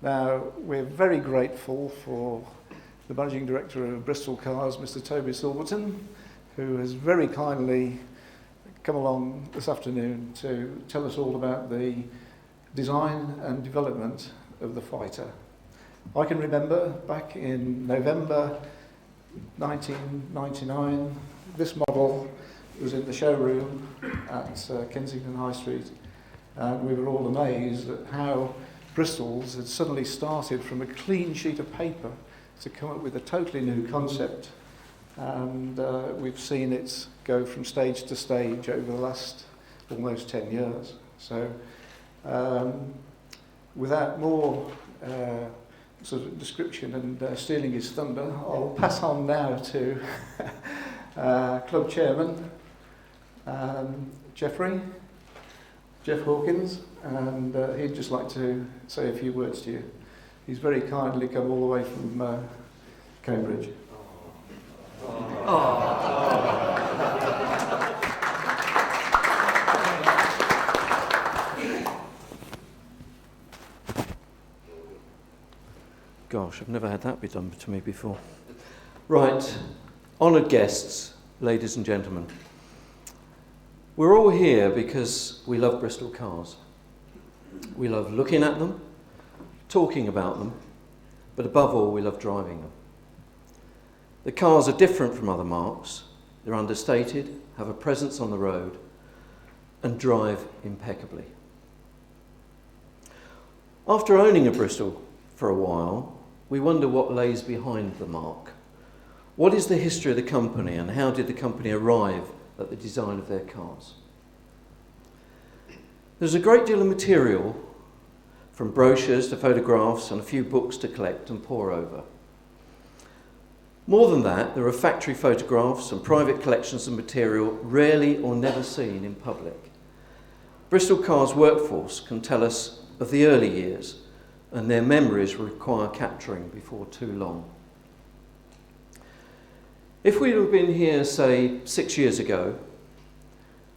Now, we're very grateful for the Managing Director of Bristol Cars, Mr. Toby Silverton, who has very kindly come along this afternoon to tell us all about the design and development of the Fighter. I can remember back in November 1999, this model was in the showroom at Kensington High Street, and we were all amazed at how Bristol's had suddenly started from a clean sheet of paper to come up with a totally new concept, and we've seen it go from stage to stage over the last almost 10 years. So without more sort of description and stealing his thunder, I'll pass on now to Club Chairman Jeff Hawkins, and he'd just like to say a few words to you. He's very kindly come all the way from Cambridge. Gosh, I've never had that be done to me before. Right, honoured guests, ladies and gentlemen. We're all here because we love Bristol Cars. We love looking at them, talking about them, but above all, we love driving them. The cars are different from other marques. They're understated, have a presence on the road, and drive impeccably. After owning a Bristol for a while, we wonder what lays behind the marque. What is the history of the company, and how did the company arrive at the design of their cars? There's a great deal of material, from brochures to photographs and a few books to collect and pore over. More than that, there are factory photographs and private collections of material rarely or never seen in public. Bristol Cars workforce can tell us of the early years, and their memories require capturing before too long. If we'd have been here, say, 6 years ago,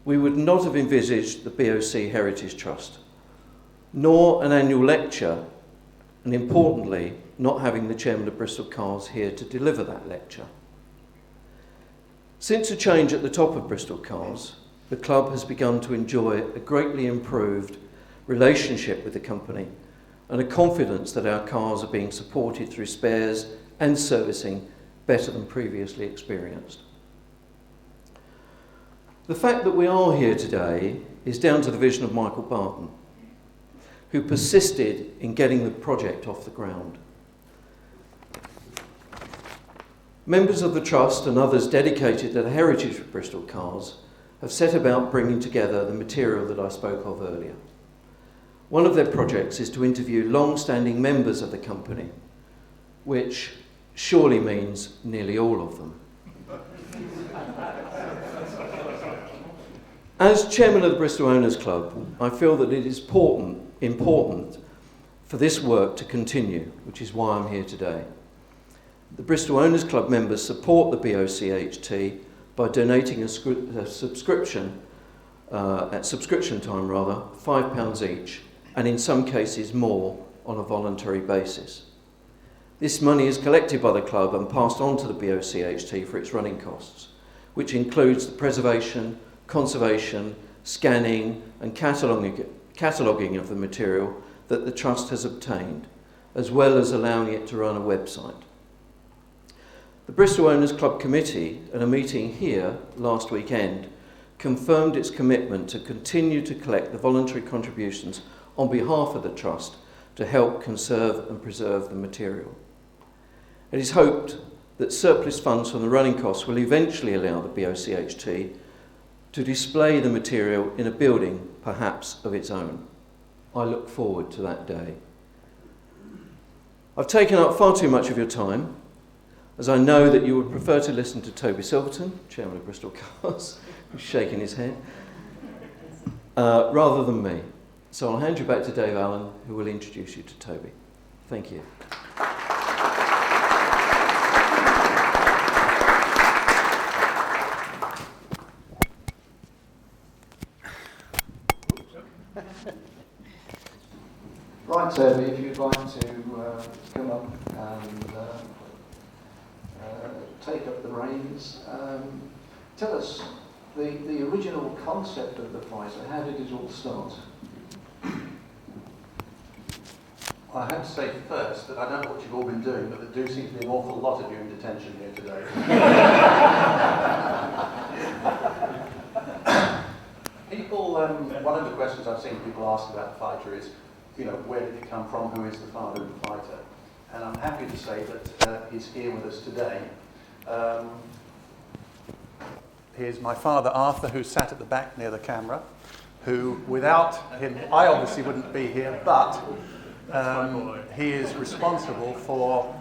we would not have envisaged the BOC Heritage Trust, nor an annual lecture, and importantly, not having the chairman of Bristol Cars here to deliver that lecture. Since a change at the top of Bristol Cars, the club has begun to enjoy a greatly improved relationship with the company and a confidence that our cars are being supported through spares and servicing better than previously experienced. The fact that we are here today is down to the vision of Michael Barton, who persisted in getting the project off the ground. Members of the Trust and others dedicated to the heritage of Bristol Cars have set about bringing together the material that I spoke of earlier. One of their projects is to interview long-standing members of the company, which surely means nearly all of them. As chairman of the Bristol Owners Club, I feel that it is important for this work to continue, which is why I'm here today. The Bristol Owners Club members support the BOCHT by donating a subscription, at subscription time rather, £5 each, and in some cases more on a voluntary basis. This money is collected by the club and passed on to the BOCHT for its running costs, which includes the preservation, conservation, scanning and cataloguing of the material that the Trust has obtained, as well as allowing it to run a website. The Bristol Owners Club Committee, at a meeting here last weekend, confirmed its commitment to continue to collect the voluntary contributions on behalf of the Trust to help conserve and preserve the material. It is hoped that surplus funds from the running costs will eventually allow the BOCHT to display the material in a building, perhaps of its own. I look forward to that day. I've taken up far too much of your time, as I know that you would prefer to listen to Toby Silverton, chairman of Bristol Cars, who's shaking his head, rather than me. So I'll hand you back to Dave Allen, who will introduce you to Toby. Thank you. Right, Toby, if you'd like to come up and take up the reins. Tell us the original concept of the fighter. How did it all start? I have to say first that I don't know what you've all been doing, but there do seem to be an awful lot of you in detention here today. People, one of the questions I've seen people ask about the fighter is, you know, where did it come from? Who is the father of the fighter? And I'm happy to say that he's here with us today. Here's my father, Arthur, who sat at the back near the camera, who, without him, I obviously wouldn't be here, but he is responsible for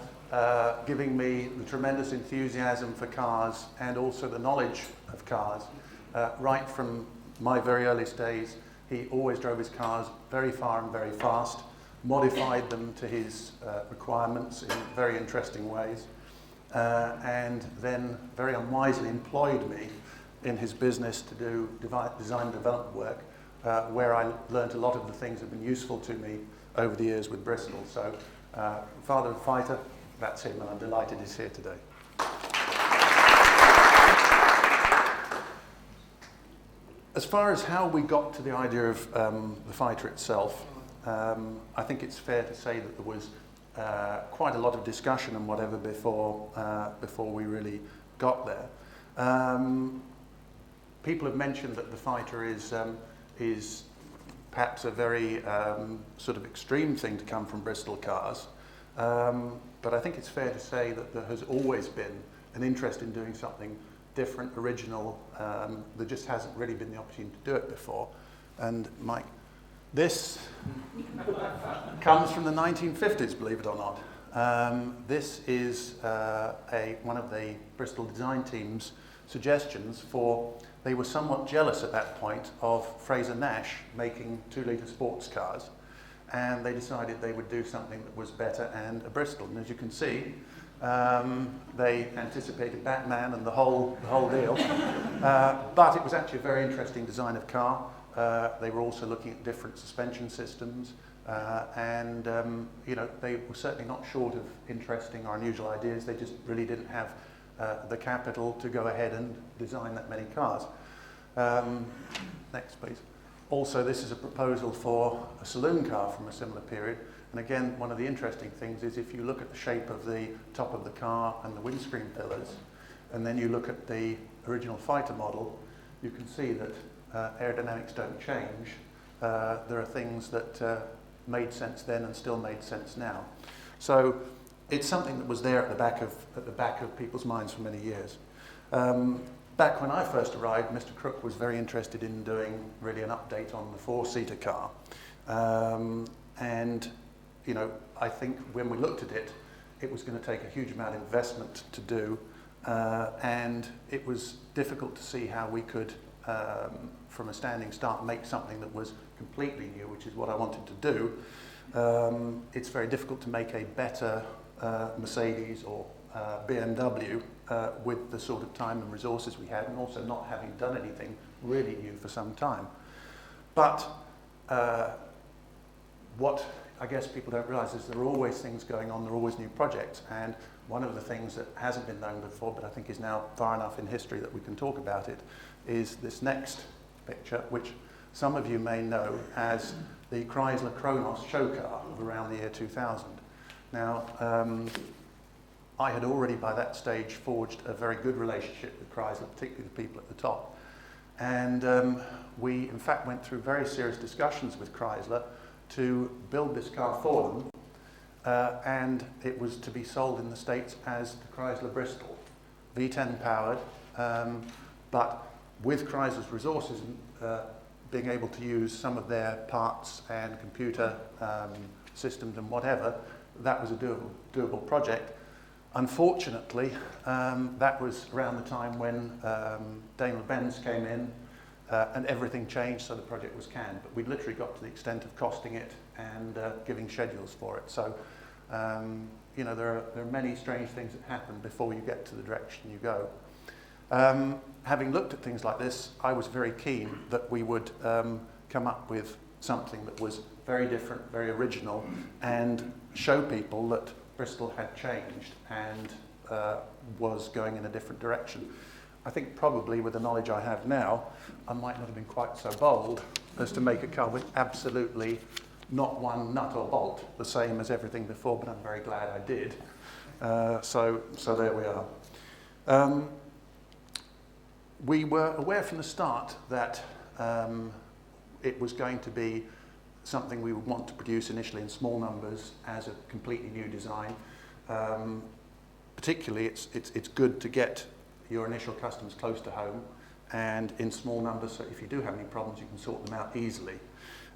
giving me the tremendous enthusiasm for cars and also the knowledge of cars. Right from my very earliest days, he always drove his cars very far and very fast, modified them to his requirements in very interesting ways, and then very unwisely employed me in his business to do design and development work, where I learnt a lot of the things that have been useful to me over the years with Bristol. So, father of the fighter, that's him, and I'm delighted he's here today. As far as how we got to the idea of the fighter itself, I think it's fair to say that there was quite a lot of discussion and whatever before we really got there. People have mentioned that the fighter is perhaps a very sort of extreme thing to come from Bristol Cars, but I think it's fair to say that there has always been an interest in doing something different, original. There just hasn't really been the opportunity to do it before. And Mike, this comes from the 1950s, believe it or not. This is one of the Bristol design team's suggestions for. They were somewhat jealous at that point of Fraser Nash making 2-litre sports cars, and they decided they would do something that was better and a Bristol. And as you can see, they anticipated Batman and the whole deal. But it was actually a very interesting design of car. They were also looking at different suspension systems, and you know, they were certainly not short of interesting or unusual ideas. They just really didn't have the capital to go ahead and design that many cars. Next, please. Also, this is a proposal for a saloon car from a similar period. And again, one of the interesting things is if you look at the shape of the top of the car and the windscreen pillars, and then you look at the original fighter model, you can see that aerodynamics don't change. There are things that made sense then and still made sense now. So it's something that was there at the back of people's minds for many years. Back when I first arrived, Mr. Crook was very interested in doing really an update on the 4-seater car. And you know, I think when we looked at it, it was going to take a huge amount of investment to do, and it was difficult to see how we could, from a standing start, make something that was completely new, which is what I wanted to do. It's very difficult to make a better Mercedes or BMW with the sort of time and resources we had, and also not having done anything really new for some time. But what I guess people don't realise is there are always things going on, there are always new projects, and one of the things that hasn't been known before, but I think is now far enough in history that we can talk about it, is this next picture, which some of you may know as the Chrysler Kronos show car of around the year 2000. Now, I had already by that stage forged a very good relationship with Chrysler, particularly the people at the top. And we, in fact, went through very serious discussions with Chrysler to build this car for them, and it was to be sold in the States as the Chrysler Bristol, V10 powered, but with Chrysler's resources, being able to use some of their parts and computer systems and whatever, that was a doable project. Unfortunately, that was around the time when Daimler-Benz came in, and everything changed, so the project was canned. But we'd literally got to the extent of costing it and giving schedules for it. So, you know, there are many strange things that happen before you get to the direction you go. Having looked at things like this, I was very keen that we would come up with something that was very different, very original, and show people that Bristol had changed and was going in a different direction. I think probably with the knowledge I have now, I might not have been quite so bold as to make a car with absolutely not one nut or bolt, the same as everything before, but I'm very glad I did. So there we are. We were aware from the start that it was going to be something we would want to produce initially in small numbers as a completely new design. Particularly, it's good to get your initial customers close to home and in small numbers, so if you do have any problems, you can sort them out easily.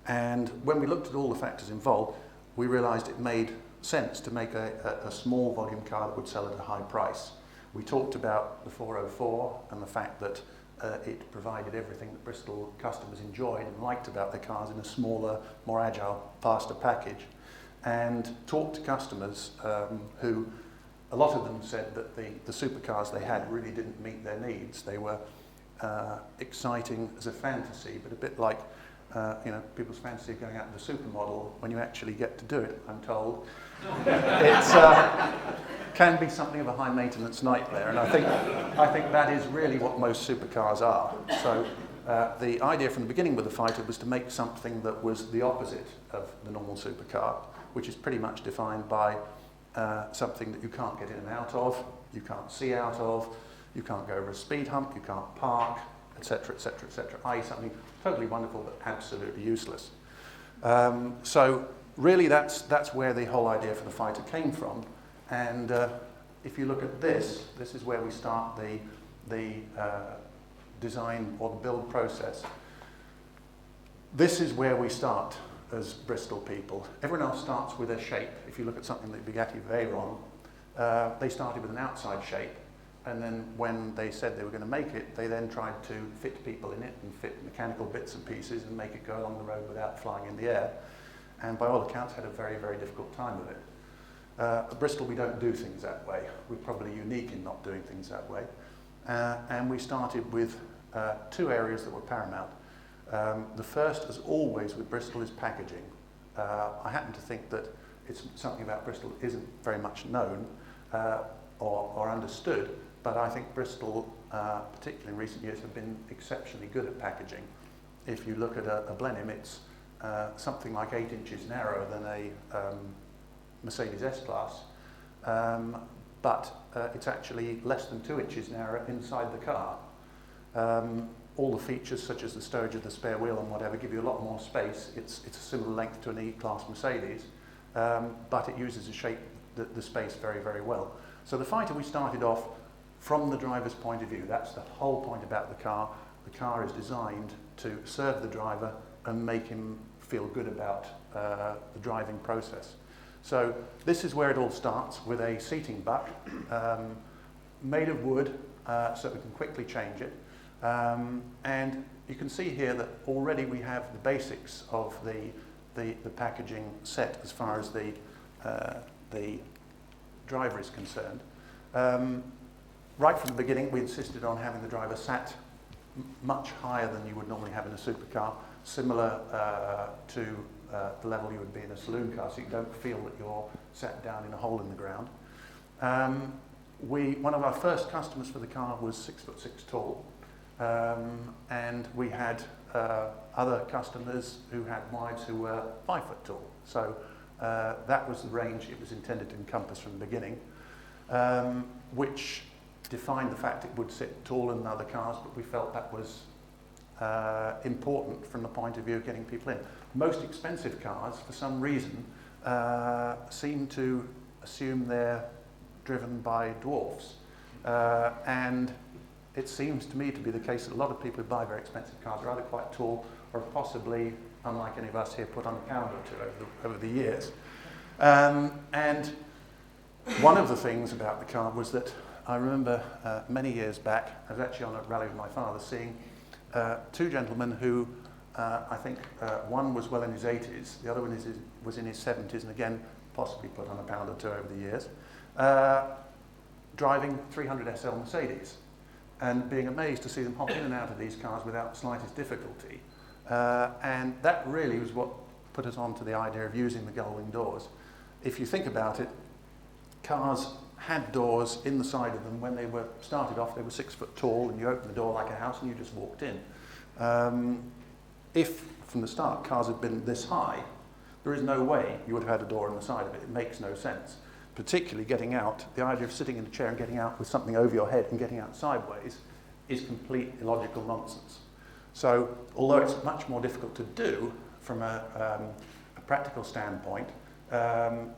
And when we looked at all the factors involved, we realised it made sense to make a small volume car that would sell at a high price. We talked about the 404 and the fact that it provided everything that Bristol customers enjoyed and liked about their cars in a smaller, more agile, faster package. And talked to customers who, a lot of them said that the supercars they had really didn't meet their needs. They were exciting as a fantasy, but a bit like people's fantasy of going out to the supermodel. When you actually get to do it, I'm told, it can be something of a high maintenance nightmare. And I think that is really what most supercars are. So the idea from the beginning with the Fighter was to make something that was the opposite of the normal supercar, which is pretty much defined by something that you can't get in and out of, you can't see out of, you can't go over a speed hump, you can't park, etc., etc., etc. i.e. something totally wonderful but absolutely useless. So really that's where the whole idea for the Fighter came from. And if you look at this is where we start the design or the build process. This is where we start as Bristol people. Everyone else starts with a shape. If you look at something like Bugatti Veyron, they started with an outside shape, and then when they said they were going to make it, they then tried to fit people in it and fit mechanical bits and pieces and make it go along the road without flying in the air. And by all accounts, had a very, very difficult time with it. At Bristol, we don't do things that way. We're probably unique in not doing things that way. And we started with two areas that were paramount. The first, as always with Bristol, is packaging. I happen to think that it's something about Bristol that isn't very much known or understood, but I think Bristol, particularly in recent years, have been exceptionally good at packaging. If you look at a Blenheim, it's something like 8 inches narrower than a Mercedes S-Class, but it's actually less than 2 inches narrower inside the car. All the features, such as the stowage of the spare wheel and whatever, give you a lot more space. It's a similar length to an E-Class Mercedes, but it uses the space very, very well. So the Fighter, we started off from the driver's point of view. That's the whole point about the car. The car is designed to serve the driver and make him feel good about the driving process. So this is where it all starts, with a seating buck made of wood, so we can quickly change it. And you can see here that already we have the basics of the packaging set as far as the driver is concerned. Right from the beginning, we insisted on having the driver sat much higher than you would normally have in a supercar, similar to the level you would be in a saloon car, so you don't feel that you're sat down in a hole in the ground. One of our first customers for the car was 6'6" tall, and we had other customers who had wives who were 5 foot tall. So that was the range it was intended to encompass from the beginning, which defined the fact it would sit taller than other cars, but we felt that was important from the point of view of getting people in. Most expensive cars, for some reason, seem to assume they're driven by dwarfs. And it seems to me to be the case that a lot of people who buy very expensive cars are either quite tall or possibly, unlike any of us here, put on a pound or two over the years. And one of the things about the car was that I remember many years back, I was actually on a rally with my father, seeing two gentlemen who I think one was well in his 80s, the other one was in his 70s, and again possibly put on a pound or two over the years, driving 300 SL Mercedes and being amazed to see them hop in and out of these cars without the slightest difficulty. And that really was what put us on to the idea of using the gull wing doors. If you think about it, cars had doors in the side of them. When they were started off, they were 6 foot tall, and you opened the door like a house and you just walked in. If from the start cars had been this high, there is no way you would have had a door in the side of it. It makes no sense. Particularly getting out, the idea of sitting in a chair and getting out with something over your head and getting out sideways is complete illogical nonsense. So although it's much more difficult to do from a practical standpoint,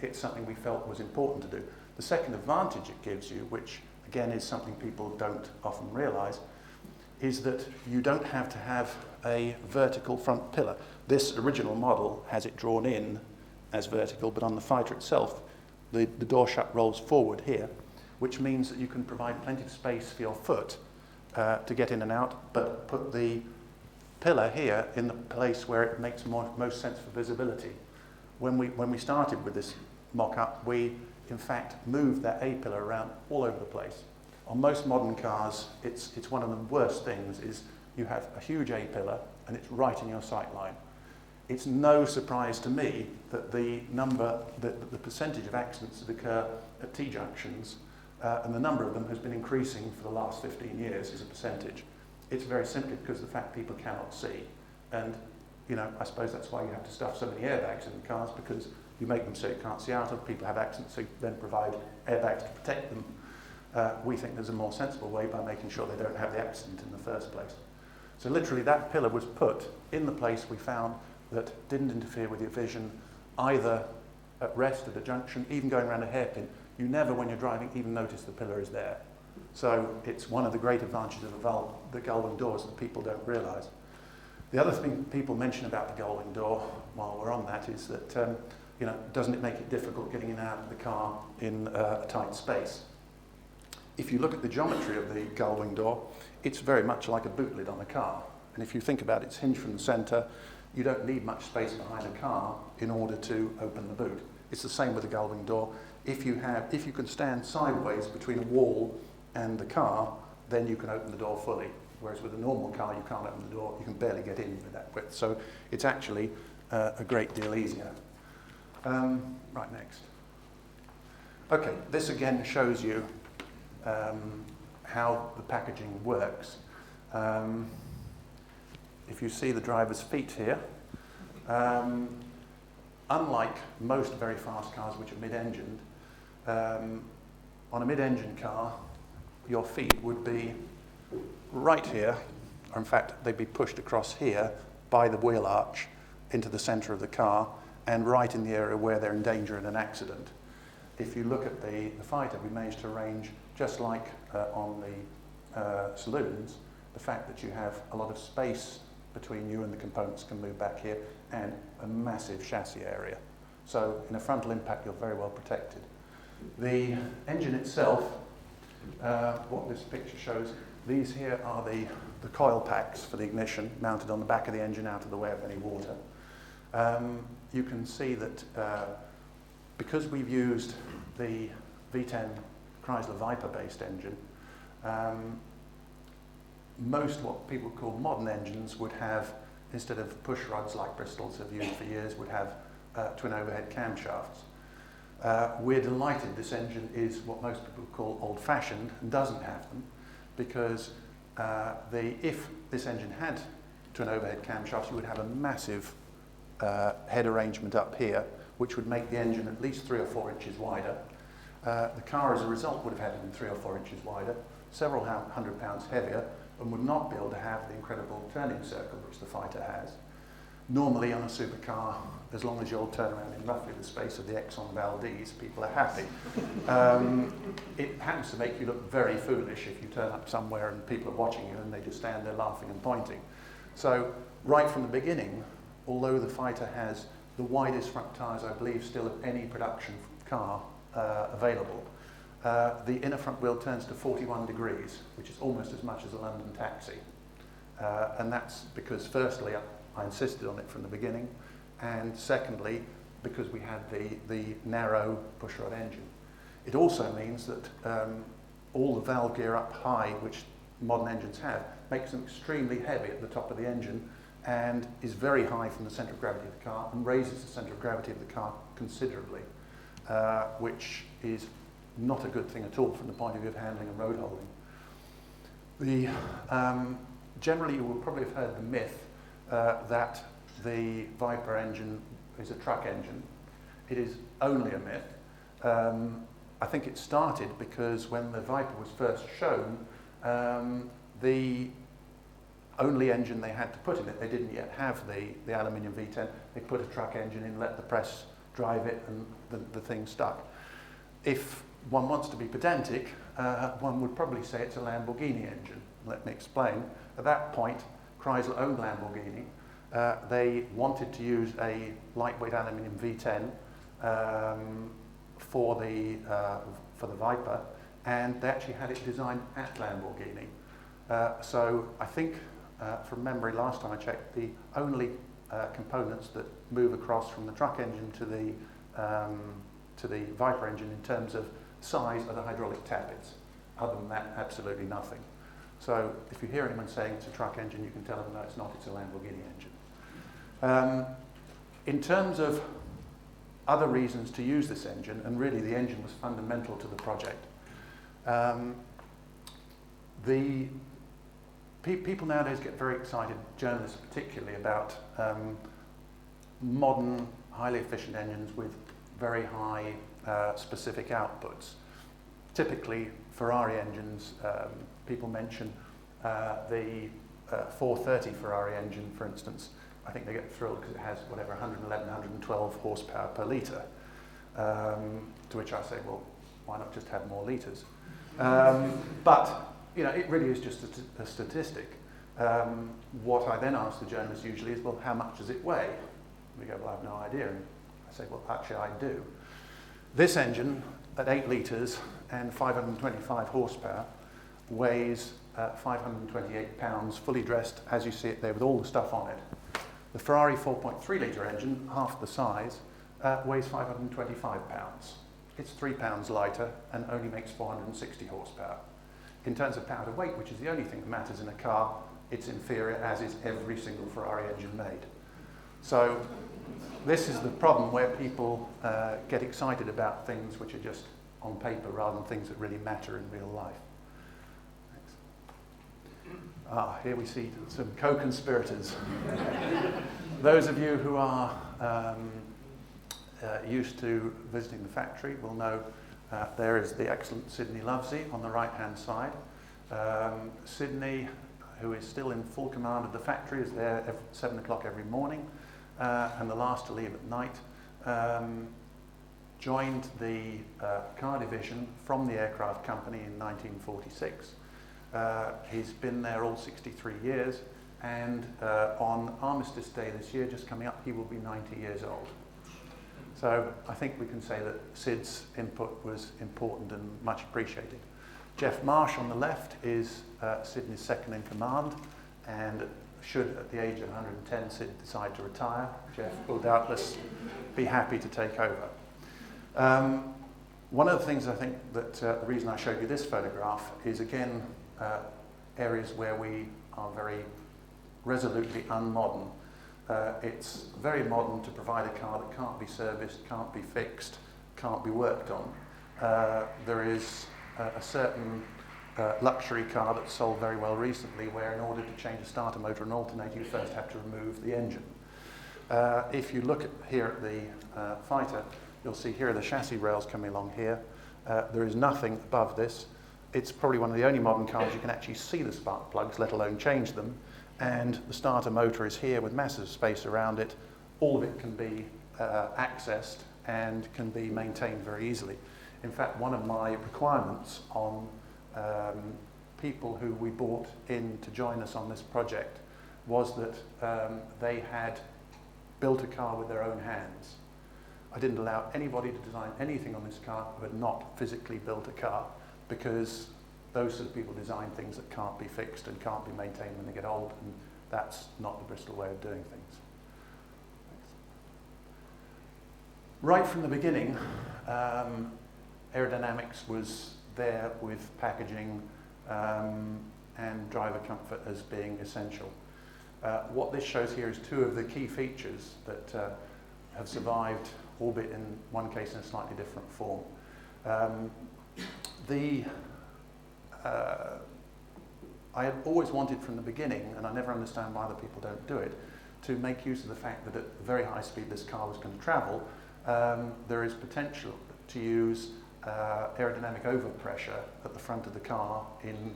it's something we felt was important to do. The second advantage it gives you, which again is something people don't often realise, is that you don't have to have a vertical front pillar. This original model has it drawn in as vertical, but on the Fighter itself, the door shut rolls forward here, which means that you can provide plenty of space for your foot to get in and out, but put the pillar here in the place where it makes most sense for visibility. When we started with this mock-up, we in fact moved that A-pillar around all over the place. On most modern cars, it's one of the worst things is you have a huge A-pillar and it's right in your sight line. It's no surprise to me that the percentage of accidents that occur at T-junctions and the number of them has been increasing for the last 15 years as a percentage. It's very simply because of the fact people cannot see. And, you know, I suppose that's why you have to stuff so many airbags in the cars, because you make them so you can't see out of. People have accidents, so you then provide airbags to protect them. We think there's a more sensible way by making sure they don't have the accident in the first place. So literally that pillar was put in the place we found that didn't interfere with your vision, either at rest at a junction, even going around a hairpin. You never, when you're driving, even notice the pillar is there. So it's one of the great advantages of the gull wing doors that people don't realise. The other thing people mention about the gull wing door, while we're on that, is that you know, doesn't it make it difficult getting in and out of the car in a tight space? If you look at the geometry of the gull wing door, it's very much like a boot lid on a car. And if you think about its hinge from the centre, you don't need much space behind a car in order to open the boot. It's the same with the gull wing door. If you can stand sideways between a wall and the car, then you can open the door fully. Whereas with a normal car, you can't open the door. You can barely get in with that width. So it's actually a great deal easier. Right, next. Okay, this again shows you how the packaging works. If you see the driver's feet here, unlike most very fast cars which are mid-engined, on a mid-engine car, your feet would be right here, or in fact they'd be pushed across here by the wheel arch into the centre of the car and right in the area where they're in danger in an accident. If you look at the Fighter, we managed to arrange, just like on the saloons, the fact that you have a lot of space between you and the components can move back here, and a massive chassis area. So in a frontal impact, you're very well protected. The engine itself, what this picture shows, these here are the coil packs for the ignition mounted on the back of the engine out of the way of any water. You can see that because we've used the V10 Chrysler Viper-based engine, most what people call modern engines would have, instead of push rods like Bristol's have used for years, would have twin overhead camshafts. We're delighted this engine is what most people call old-fashioned and doesn't have them, because if this engine had twin overhead camshafts, you would have a massive head arrangement up here, which would make the engine at least 3 or 4 inches wider. The car, as a result, would have had to be 3 or 4 inches wider, several hundred pounds heavier, and would not be able to have the incredible turning circle which the Fighter has. Normally on a supercar, as long as you'll turn around in roughly the space of the Exxon Valdez, people are happy. It happens to make you look very foolish if you turn up somewhere and people are watching you and they just stand there laughing and pointing. So right from the beginning, although the Fighter has the widest front tyres, I believe, still of any production car available, the inner front wheel turns to 41 degrees, which is almost as much as a London taxi. And that's because, firstly, I insisted on it from the beginning, and secondly, because we had the narrow pushrod engine. It also means that all the valve gear up high, which modern engines have, makes them extremely heavy at the top of the engine, and is very high from the centre of gravity of the car and raises the centre of gravity of the car considerably, which is not a good thing at all from the point of view of handling and road holding. Generally, you will probably have heard the myth that the Viper engine is a truck engine. It is only a myth. I think it started because when the Viper was first shown, the only engine they had to put in it, they didn't yet have the aluminium V10, they put a truck engine in, let the press drive it, and the thing stuck. If one wants to be pedantic, one would probably say it's a Lamborghini engine. Let me explain. At that point, Chrysler owned Lamborghini. They wanted to use a lightweight aluminium V10 for the Viper, and they actually had it designed at Lamborghini. So I think, from memory, last time I checked, the only components that move across from the truck engine to the Viper engine in terms of size are the hydraulic tappets. Other than that, absolutely nothing. So if you hear anyone saying it's a truck engine, you can tell them, no, it's not, it's a Lamborghini engine. In terms of other reasons to use this engine, and really the engine was fundamental to the project, people nowadays get very excited, journalists particularly, about modern, highly efficient engines with very high specific outputs. Typically, Ferrari engines, people mention the 430 Ferrari engine, for instance. I think they get thrilled because it has, whatever, 111, 112 horsepower per litre. To which I say, well, why not just have more litres? But you know, it really is just a statistic. What I then ask the journalists usually is, well, how much does it weigh? We go, well, I have no idea. And I say, well, actually, I do. This engine, at 8 litres and 525 horsepower, weighs 528 pounds, fully dressed, as you see it there, with all the stuff on it. The Ferrari 4.3 litre engine, half the size, weighs 525 pounds. It's 3 pounds lighter and only makes 460 horsepower. In terms of power to weight, which is the only thing that matters in a car, it's inferior, as is every single Ferrari engine made. So this is the problem where people get excited about things which are just on paper rather than things that really matter in real life. Thanks. Here we see some co-conspirators. Those of you who are used to visiting the factory will know there is the excellent Sydney Lovesey on the right-hand side. Sydney, who is still in full command of the factory, is there at 7 o'clock every morning, and the last to leave at night. Joined the car division from the aircraft company in 1946. He's been there all 63 years, and on Armistice Day this year, just coming up, he will be 90 years old. So I think we can say that Sid's input was important and much appreciated. Jeff Marsh on the left is Sydney's second in command, and should at the age of 110 Sid decide to retire, Jeff will doubtless be happy to take over. One of the things I think that the reason I showed you this photograph is, again, areas where we are very resolutely unmodern. It's very modern to provide a car that can't be serviced, can't be fixed, can't be worked on. There is a certain luxury car that sold very well recently where in order to change a starter motor and alternator you first have to remove the engine. If you look here at the Fighter, you'll see here are the chassis rails coming along here. There is nothing above this. It's probably one of the only modern cars you can actually see the spark plugs, let alone change them. And the starter motor is here with massive space around it. All of it can be accessed and can be maintained very easily. In fact, one of my requirements on people who we brought in to join us on this project was that they had built a car with their own hands. I didn't allow anybody to design anything on this car who had not physically built a car, because those sort of people design things that can't be fixed and can't be maintained when they get old, and that's not the Bristol way of doing things. Thanks. Right from the beginning, Aerodynamics was there with packaging and driver comfort as being essential. What this shows here is two of the key features that have survived, albeit in one case in a slightly different form. I had always wanted from the beginning, and I never understand why other people don't do it, to make use of the fact that at very high speed this car was going to travel, there is potential to use aerodynamic overpressure at the front of the car. In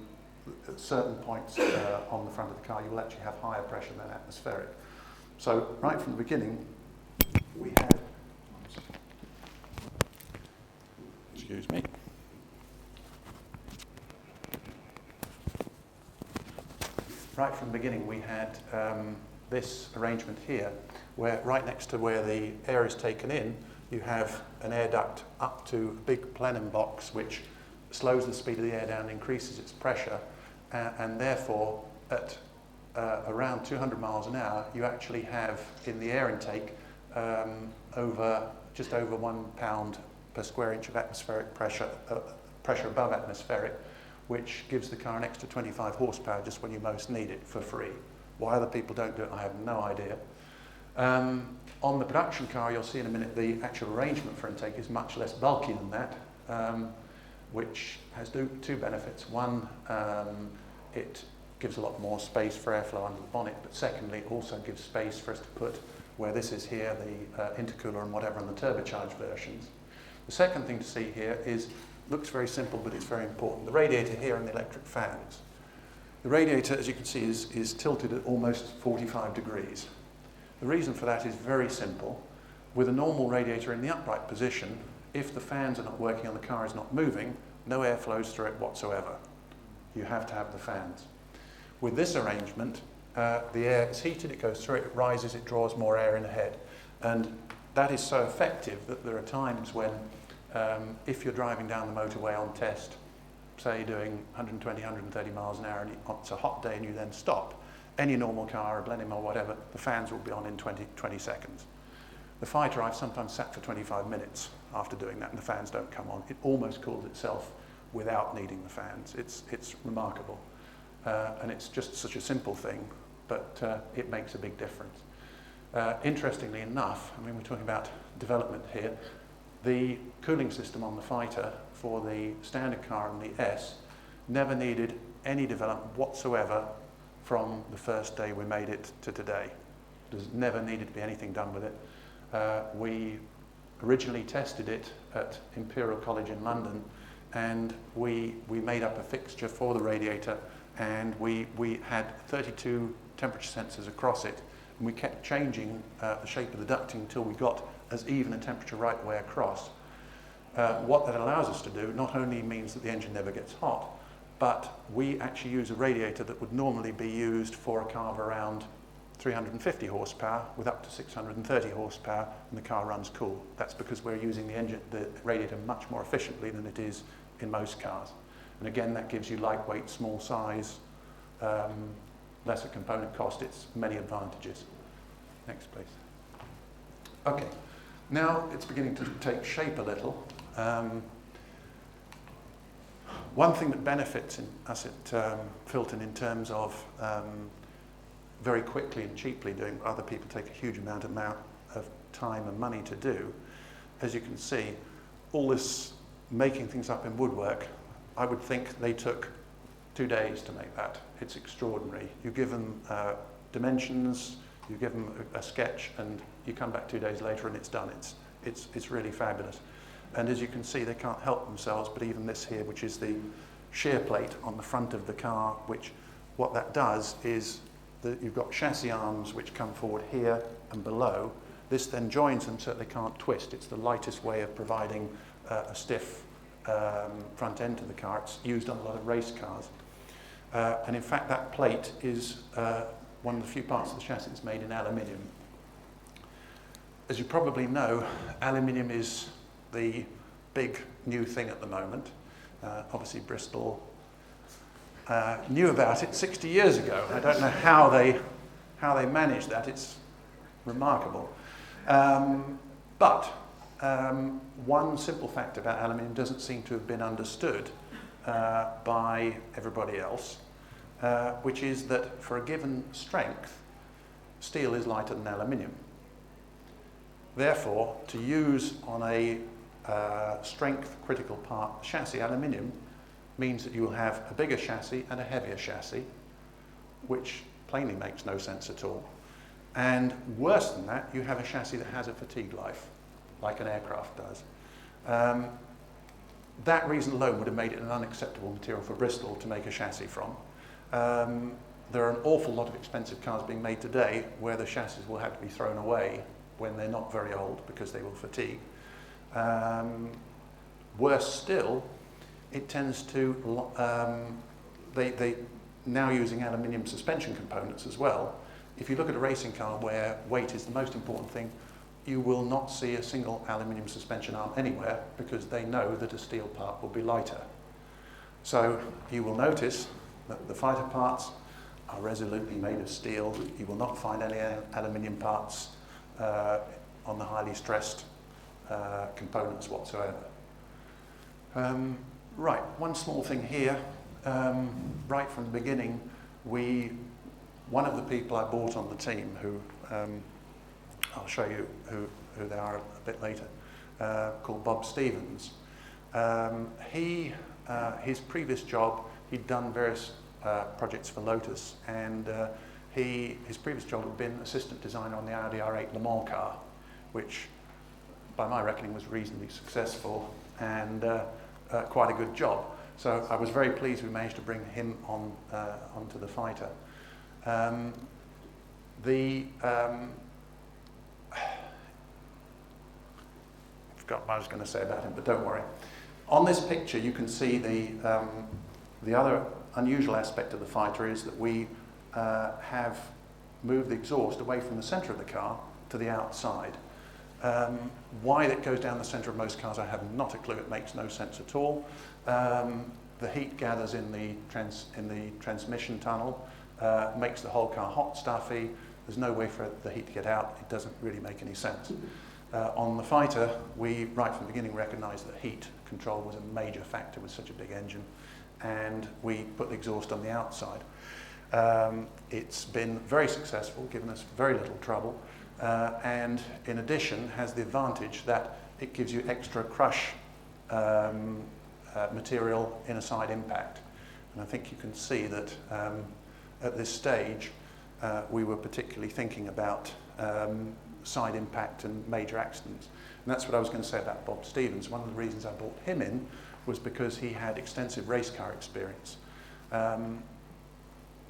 certain points on the front of the car you will actually have higher pressure than atmospheric. So right from the beginning we had, excuse me, right from the beginning we had this arrangement here, where right next to where the air is taken in, you have an air duct up to a big plenum box which slows the speed of the air down, increases its pressure, and therefore at around 200 miles an hour you actually have in the air intake just over 1 pound per square inch of atmospheric pressure, pressure above atmospheric, which gives the car an extra 25 horsepower just when you most need it for free. Why other people don't do it, I have no idea. On the production car, you'll see in a minute, the actual arrangement for intake is much less bulky than that, which has two benefits. One, it gives a lot more space for airflow under the bonnet, but secondly, it also gives space for us to put, where this is here, the intercooler and whatever on the turbocharged versions. The second thing to see here is, looks very simple, but it's very important. The radiator here and the electric fans. The radiator, as you can see, is tilted at almost 45 degrees. The reason for that is very simple. With a normal radiator in the upright position, if the fans are not working and the car is not moving, no air flows through it whatsoever. You have to have the fans. With this arrangement, the air is heated, it goes through it, it rises, it draws more air in ahead. And that is so effective that there are times when, if you're driving down the motorway on test, say doing 120, 130 miles an hour, and it's a hot day and you then stop, any normal car, a Blenheim or whatever, the fans will be on in 20 seconds. The Fighter, I've sometimes sat for 25 minutes after doing that and the fans don't come on. It almost cools itself without needing the fans. It's remarkable. And it's just such a simple thing, but it makes a big difference. Interestingly enough, I mean, we're talking about development here, the cooling system on the Fighter for the standard car and the S never needed any development whatsoever from the first day we made it to today. There's never needed to be anything done with it. We originally tested it at Imperial College in London, and we made up a fixture for the radiator, and we had 32 temperature sensors across it, and we kept changing the shape of the ducting until we got as even a temperature right the way across. What that allows us to do not only means that the engine never gets hot, but we actually use a radiator that would normally be used for a car of around 350 horsepower with up to 630 horsepower, and the car runs cool. That's because we're using the radiator much more efficiently than it is in most cars. And again, that gives you lightweight, small size, lesser component cost. It's many advantages. Next, please. Okay, now it's beginning to take shape a little. One thing that benefits us at Filton in terms of very quickly and cheaply doing what other people take a huge amount of time and money to do, as you can see, all this making things up in woodwork, I would think they took 2 days to make that. It's extraordinary. You give them dimensions, you give them a sketch, and you come back 2 days later and it's done. It's really fabulous. And as you can see, they can't help themselves, but even this here, which is the shear plate on the front of the car, which what that does is that you've got chassis arms which come forward here and below. This then joins them so that they can't twist. It's the lightest way of providing a stiff front end to the car. It's used on a lot of race cars. And in fact, that plate is one of the few parts of the chassis that's made in aluminium. As you probably know, aluminium is the big new thing at the moment. Obviously Bristol knew about it 60 years ago. I don't know how they managed that. It's remarkable. But one simple fact about aluminium doesn't seem to have been understood by everybody else, which is that for a given strength, steel is lighter than aluminium. Therefore, to use on a strength critical part chassis aluminium means that you will have a bigger chassis and a heavier chassis, which plainly makes no sense at all. And worse than that, you have a chassis that has a fatigue life, like an aircraft does. That reason alone would have made it an unacceptable material for Bristol to make a chassis from. There are an awful lot of expensive cars being made today where the chassis will have to be thrown away when they're not very old because they will fatigue. Worse still, it tends to, they now using aluminium suspension components as well. If you look at a racing car where weight is the most important thing, you will not see a single aluminium suspension arm anywhere because they know that a steel part will be lighter. So you will notice that the fighter parts are resolutely made of steel. You will not find any aluminium parts on the highly stressed components whatsoever. Right, one small thing here. Right from the beginning, one of the people I brought on the team, who I'll show you who they are a bit later, called Bob Stevens. His previous job, he'd done various projects for Lotus, and his previous job had been assistant designer on the Audi R8 Le Mans car, which by my reckoning was reasonably successful and quite a good job. So I was very pleased we managed to bring him onto the fighter. I forgot what I was going to say about him, but don't worry. On this picture, you can see the other unusual aspect of the fighter is that we have moved the exhaust away from the centre of the car to the outside. Why that goes down the centre of most cars, I have not a clue. It makes no sense at all. The heat gathers in the transmission tunnel, makes the whole car hot, stuffy. There's no way for the heat to get out. It doesn't really make any sense. On the fighter, we, right from the beginning, recognised that heat control was a major factor with such a big engine, and we put the exhaust on the outside. It's been very successful, given us very little trouble, and in addition has the advantage that it gives you extra crush material in a side impact. And I think you can see that at this stage we were particularly thinking about side impact and major accidents. And that's what I was going to say about Bob Stevens. One of the reasons I brought him in was because he had extensive race car experience.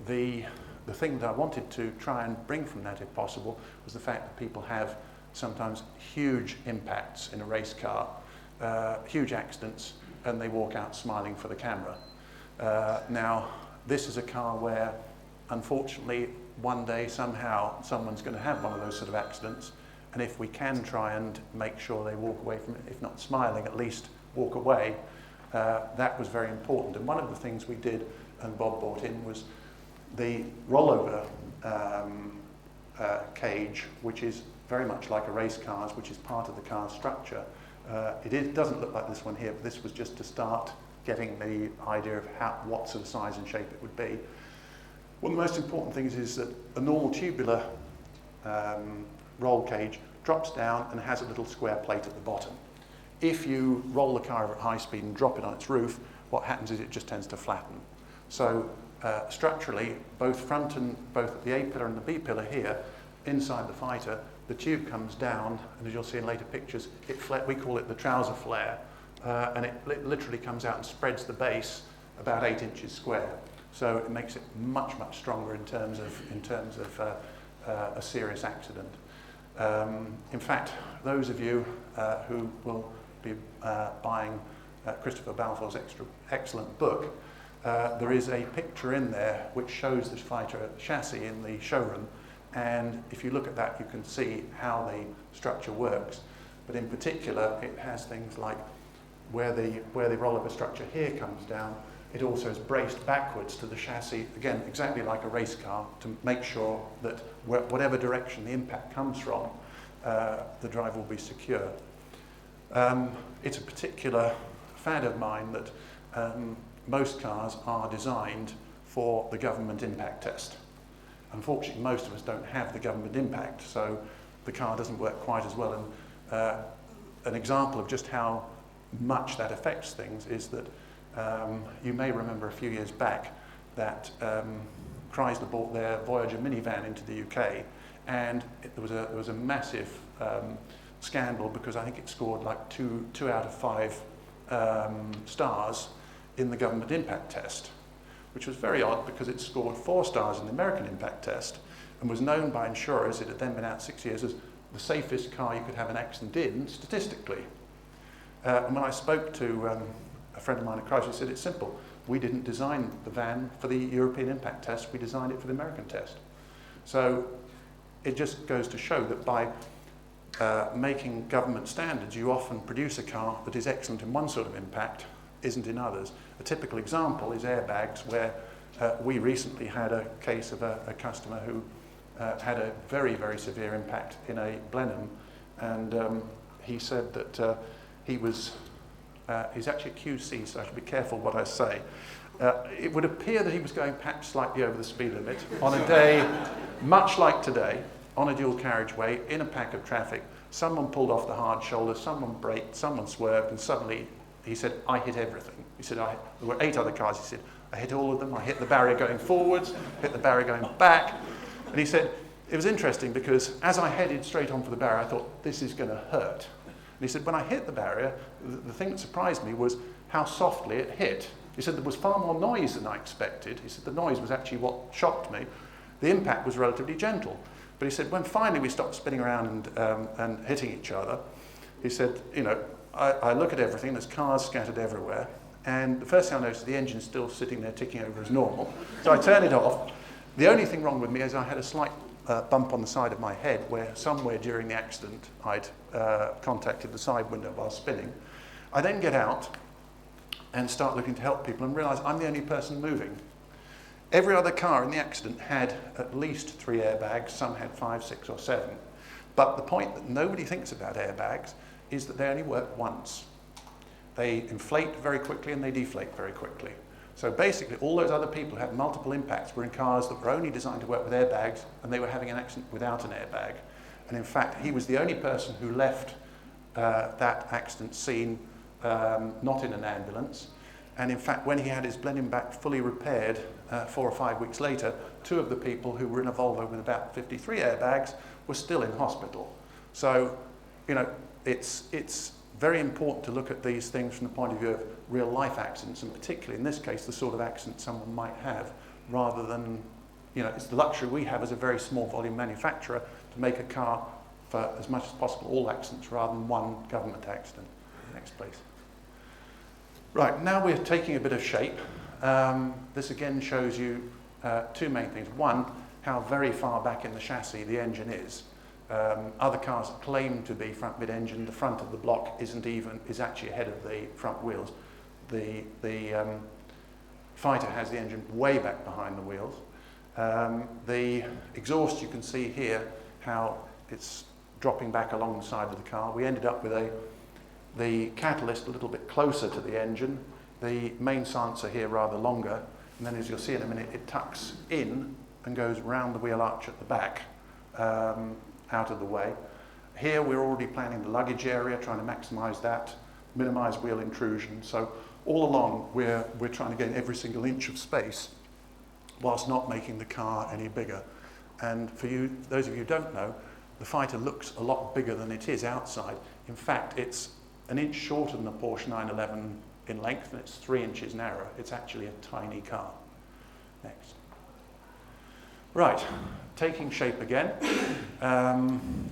The thing that I wanted to try and bring from that, if possible, was the fact that people have sometimes huge impacts in a race car, huge accidents, and they walk out smiling for the camera. Now, this is a car where, unfortunately, one day somehow someone's going to have one of those sort of accidents, and if we can try and make sure they walk away from it, if not smiling, at least walk away, that was very important. And one of the things we did, and Bob brought in, was the rollover cage, which is very much like a race car's, which is part of the car's structure. It doesn't look like this one here, but this was just to start getting the idea of what sort of size and shape it would be. One of the most important things is that a normal tubular roll cage drops down and has a little square plate at the bottom. If you roll the car over at high speed and drop it on its roof, what happens is it just tends to flatten. So structurally, both at the A pillar and the B pillar here, inside the fighter, the tube comes down, and as you'll see in later pictures, we call it the trouser flare, and it literally comes out and spreads the base about 8 inches square. So it makes it much, much stronger in terms of a serious accident. In fact, those of you who will be buying Christopher Balfour's excellent book, there is a picture in there which shows this fighter chassis in the showroom, and if you look at that you can see how the structure works. But in particular it has things like where the rollover structure here comes down, it also is braced backwards to the chassis, again exactly like a race car, to make sure that whatever direction the impact comes from, the drive will be secure. It's a particular fad of mine that most cars are designed for the government impact test. Unfortunately, most of us don't have the government impact, so the car doesn't work quite as well. And an example of just how much that affects things is that you may remember a few years back that Chrysler bought their Voyager minivan into the UK, and there was a massive scandal because I think it scored like two out of 5 stars in the government impact test, which was very odd because it scored 4 stars in the American impact test and was known by insurers, it had then been out 6 years, as the safest car you could have an accident in statistically. And when I spoke to a friend of mine at Chrysler, he said it's simple. We didn't design the van for the European impact test, we designed it for the American test. So it just goes to show that by making government standards, you often produce a car that is excellent in one sort of impact, isn't in others. A typical example is airbags, where we recently had a case of a customer who had a very, very severe impact in a Blenheim, and he said that he's actually a QC, so I should be careful what I say. It would appear that he was going perhaps slightly over the speed limit on a day much like today, on a dual carriageway, in a pack of traffic. Someone pulled off the hard shoulder, someone braked, someone swerved, and suddenly he said, I hit everything. He said, there were 8 other cars. He said, I hit all of them. I hit the barrier going forwards, hit the barrier going back. And he said, it was interesting because as I headed straight on for the barrier, I thought, this is going to hurt. And he said, when I hit the barrier, the thing that surprised me was how softly it hit. He said, there was far more noise than I expected. He said, the noise was actually what shocked me. The impact was relatively gentle. But he said, when finally we stopped spinning around and hitting each other, he said, I look at everything, there's cars scattered everywhere, and the first thing I noticed is the engine's still sitting there ticking over as normal. So I turn it off. The only thing wrong with me is I had a slight bump on the side of my head where somewhere during the accident I'd contacted the side window while spinning. I then get out and start looking to help people and realise I'm the only person moving. Every other car in the accident had at least 3 airbags, some had 5, 6 or 7. But the point that nobody thinks about airbags is that they only work once. They inflate very quickly and they deflate very quickly. So basically all those other people who had multiple impacts were in cars that were only designed to work with airbags, and they were having an accident without an airbag. And in fact, he was the only person who left that accident scene not in an ambulance. And in fact, when he had his Blenheim back fully repaired 4 or 5 weeks later, 2 of the people who were in a Volvo with about 53 airbags were still in hospital. So, it's very important to look at these things from the point of view of real life accidents, and particularly in this case, the sort of accident someone might have, rather than, it's the luxury we have as a very small volume manufacturer to make a car for as much as possible all accidents rather than one government accident. Next, please. Right, now we're taking a bit of shape. This again shows you 2 main things. One, how very far back in the chassis the engine is. Other cars claim to be front mid-engine. The front of the block is actually ahead of the front wheels. The Fighter has the engine way back behind the wheels. The exhaust, you can see here how it's dropping back along the side of the car. We ended up with the catalyst a little bit closer to the engine, the main silencer here rather longer, and then as you'll see in a minute, it tucks in and goes round the wheel arch at the back, out of the way. Here we're already planning the luggage area, trying to maximise that, minimise wheel intrusion. So all along we're trying to gain every single inch of space whilst not making the car any bigger. And for you, those of you who don't know, the Fighter looks a lot bigger than it is outside. In fact, it's an inch shorter than a Porsche 911 in length, and it's 3 inches narrower. It's actually a tiny car. Next. Right, taking shape again.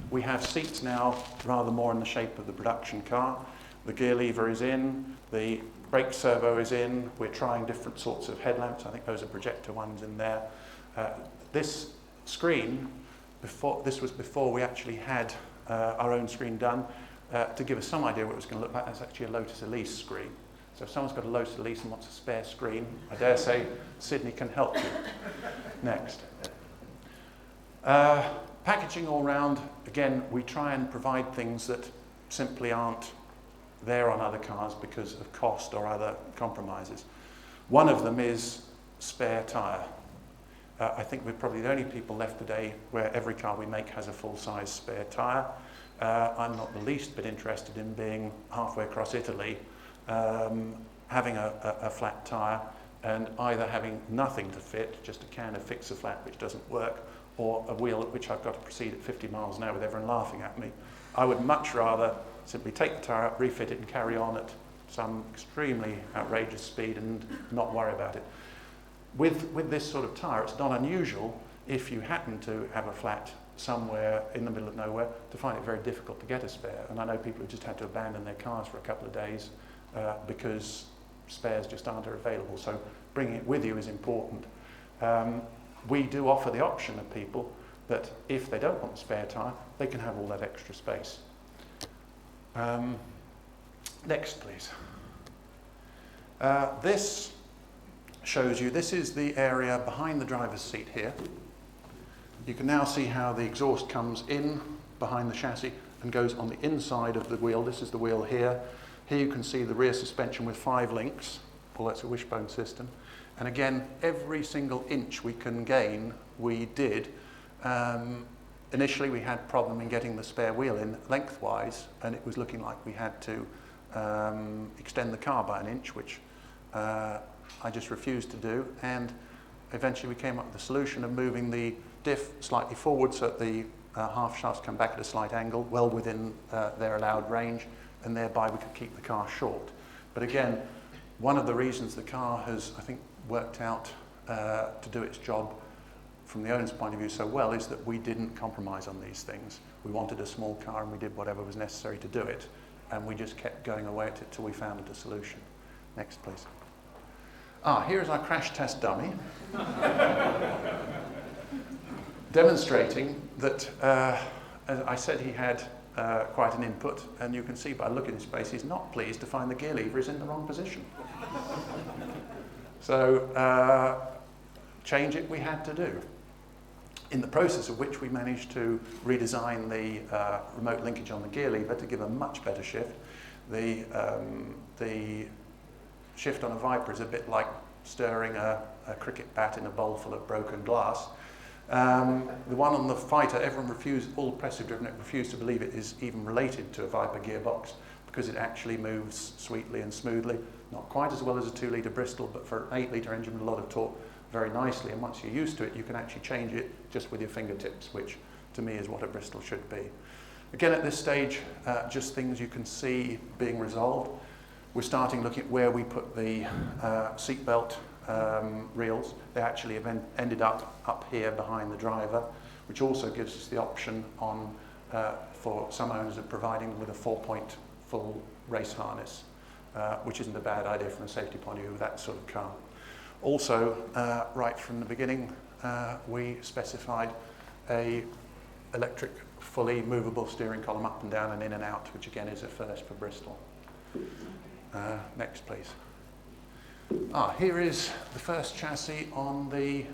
We have seats now rather more in the shape of the production car. The gear lever is in, the brake servo is in. We're trying different sorts of headlamps. I think those are projector ones in there. This screen, this was before we actually had our own screen done. To give us some idea what it was going to look like, that's actually a Lotus Elise screen. So if someone's got a Lotus Elise and wants a spare screen, I dare say Sydney can help you. Next. Packaging all round, again, we try and provide things that simply aren't there on other cars because of cost or other compromises. One of them is spare tyre. I think we're probably the only people left today where every car we make has a full-size spare tyre. I'm not the least bit interested in being halfway across Italy, having a flat tyre, and either having nothing to fit, just a can of Fix-A-Flat which doesn't work, or a wheel at which I've got to proceed at 50 miles an hour with everyone laughing at me. I would much rather simply take the tyre up, refit it and carry on at some extremely outrageous speed and not worry about it. With this sort of tyre, it's not unusual if you happen to have a flat somewhere in the middle of nowhere to find it very difficult to get a spare. And I know people who just had to abandon their cars for a couple of days because spares just aren't available. So bringing it with you is important. We do offer the option of people that if they don't want a spare tyre, they can have all that extra space. Next, please. This shows you, this is the area behind the driver's seat here. You can now see how the exhaust comes in behind the chassis and goes on the inside of the wheel. This is the wheel here. Here you can see the rear suspension with 5 links, well, that's a wishbone system. And again, every single inch we can gain, we did. Initially we had a problem in getting the spare wheel in lengthwise, and it was looking like we had to extend the car by an inch, which I just refused to do, and eventually we came up with the solution of moving the diff slightly forward so that the half shafts come back at a slight angle, well within their allowed range, and thereby we could keep the car short. But again, one of the reasons the car has, I think, worked out to do its job from the owner's point of view so well is that we didn't compromise on these things. We wanted a small car and we did whatever was necessary to do it, and we just kept going away at it till we found a solution. Next, please. Here's our crash test dummy, demonstrating that, as I said, he had quite an input, and you can see by looking at his face, he's not pleased to find the gear lever is in the wrong position. So, change it we had to do. In the process of which we managed to redesign the remote linkage on the gear lever to give a much better shift. The shift on a Viper is a bit like stirring a cricket bat in a bowl full of broken glass. The one on the Fighter, everyone refused, all the press who've driven it refused to believe it is even related to a Viper gearbox because it actually moves sweetly and smoothly. Not quite as well as a 2-litre Bristol, but for an 8-litre engine with a lot of torque, very nicely. And once you're used to it, you can actually change it just with your fingertips, which to me is what a Bristol should be. Again, at this stage, just things you can see being resolved. We're starting looking at where we put the seatbelt reels. They actually have ended up here behind the driver, which also gives us the option on for some owners of providing them with a 4-point full race harness, which isn't a bad idea from a safety point of view with that sort of car. Also, right from the beginning, we specified a electric, fully movable steering column up and down and in and out, which again is a first for Bristol. Next, please. Here is the first chassis on the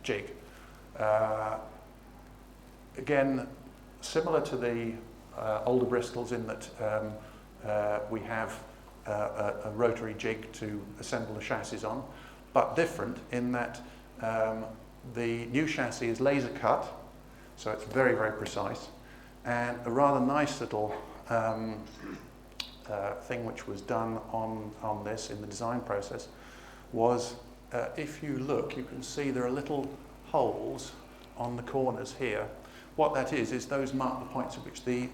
jig. Again, similar to the older Bristols in that we have a rotary jig to assemble the chassis on, but different in that the new chassis is laser cut, so it's very, very precise, and a rather nice little thing which was done on this in the design process was, if you look, you can see there are little holes on the corners here. What that is those mark the points at which the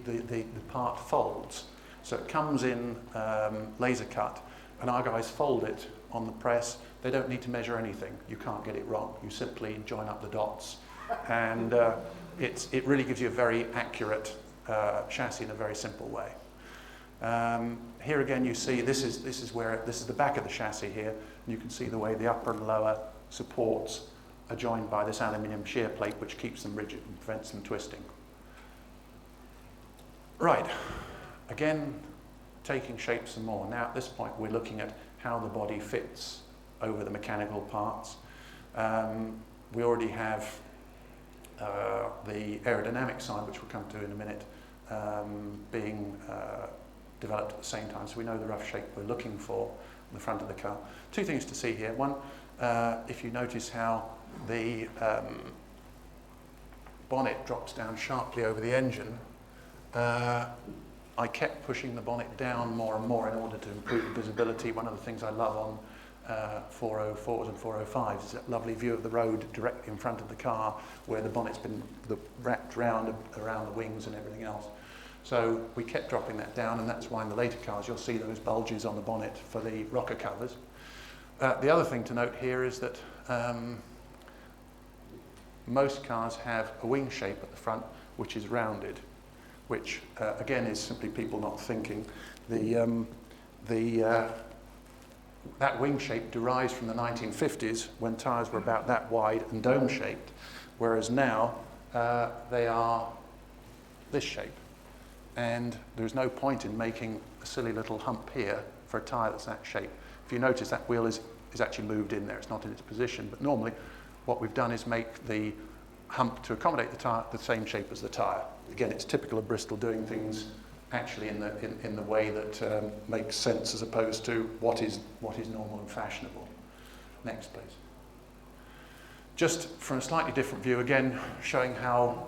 part folds. So it comes in laser cut, and our guys fold it on the press. They don't need to measure anything. You can't get it wrong. You simply join up the dots, and it really gives you a very accurate chassis in a very simple way. Here again, you see this is the back of the chassis here, and you can see the way the upper and lower supports are joined by this aluminium shear plate, which keeps them rigid and prevents them twisting. Right. Again, taking shape some more. Now at this point we're looking at how the body fits over the mechanical parts. We already have the aerodynamic side, which we'll come to in a minute, being developed at the same time, so we know the rough shape we're looking for in the front of the car. Two things to see here. One, if you notice how the bonnet drops down sharply over the engine, I kept pushing the bonnet down more and more in order to improve the visibility. One of the things I love on 404s and 405s is that lovely view of the road directly in front of the car where the bonnet's been wrapped around the wings and everything else. So we kept dropping that down, and that's why in the later cars you'll see those bulges on the bonnet for the rocker covers. The other thing to note here is that most cars have a wing shape at the front which is rounded, which again is simply people not thinking. That wing shape derives from the 1950s when tyres were about that wide and dome-shaped, whereas now they are this shape. And there's no point in making a silly little hump here for a tyre that's that shape. If you notice, that wheel is actually moved in there. It's not in its position, but normally what we've done is make the hump to accommodate the tyre the same shape as the tyre. Again, it's typical of Bristol doing things actually in the way that makes sense as opposed to what is normal and fashionable. Next, please. Just from a slightly different view, again, showing how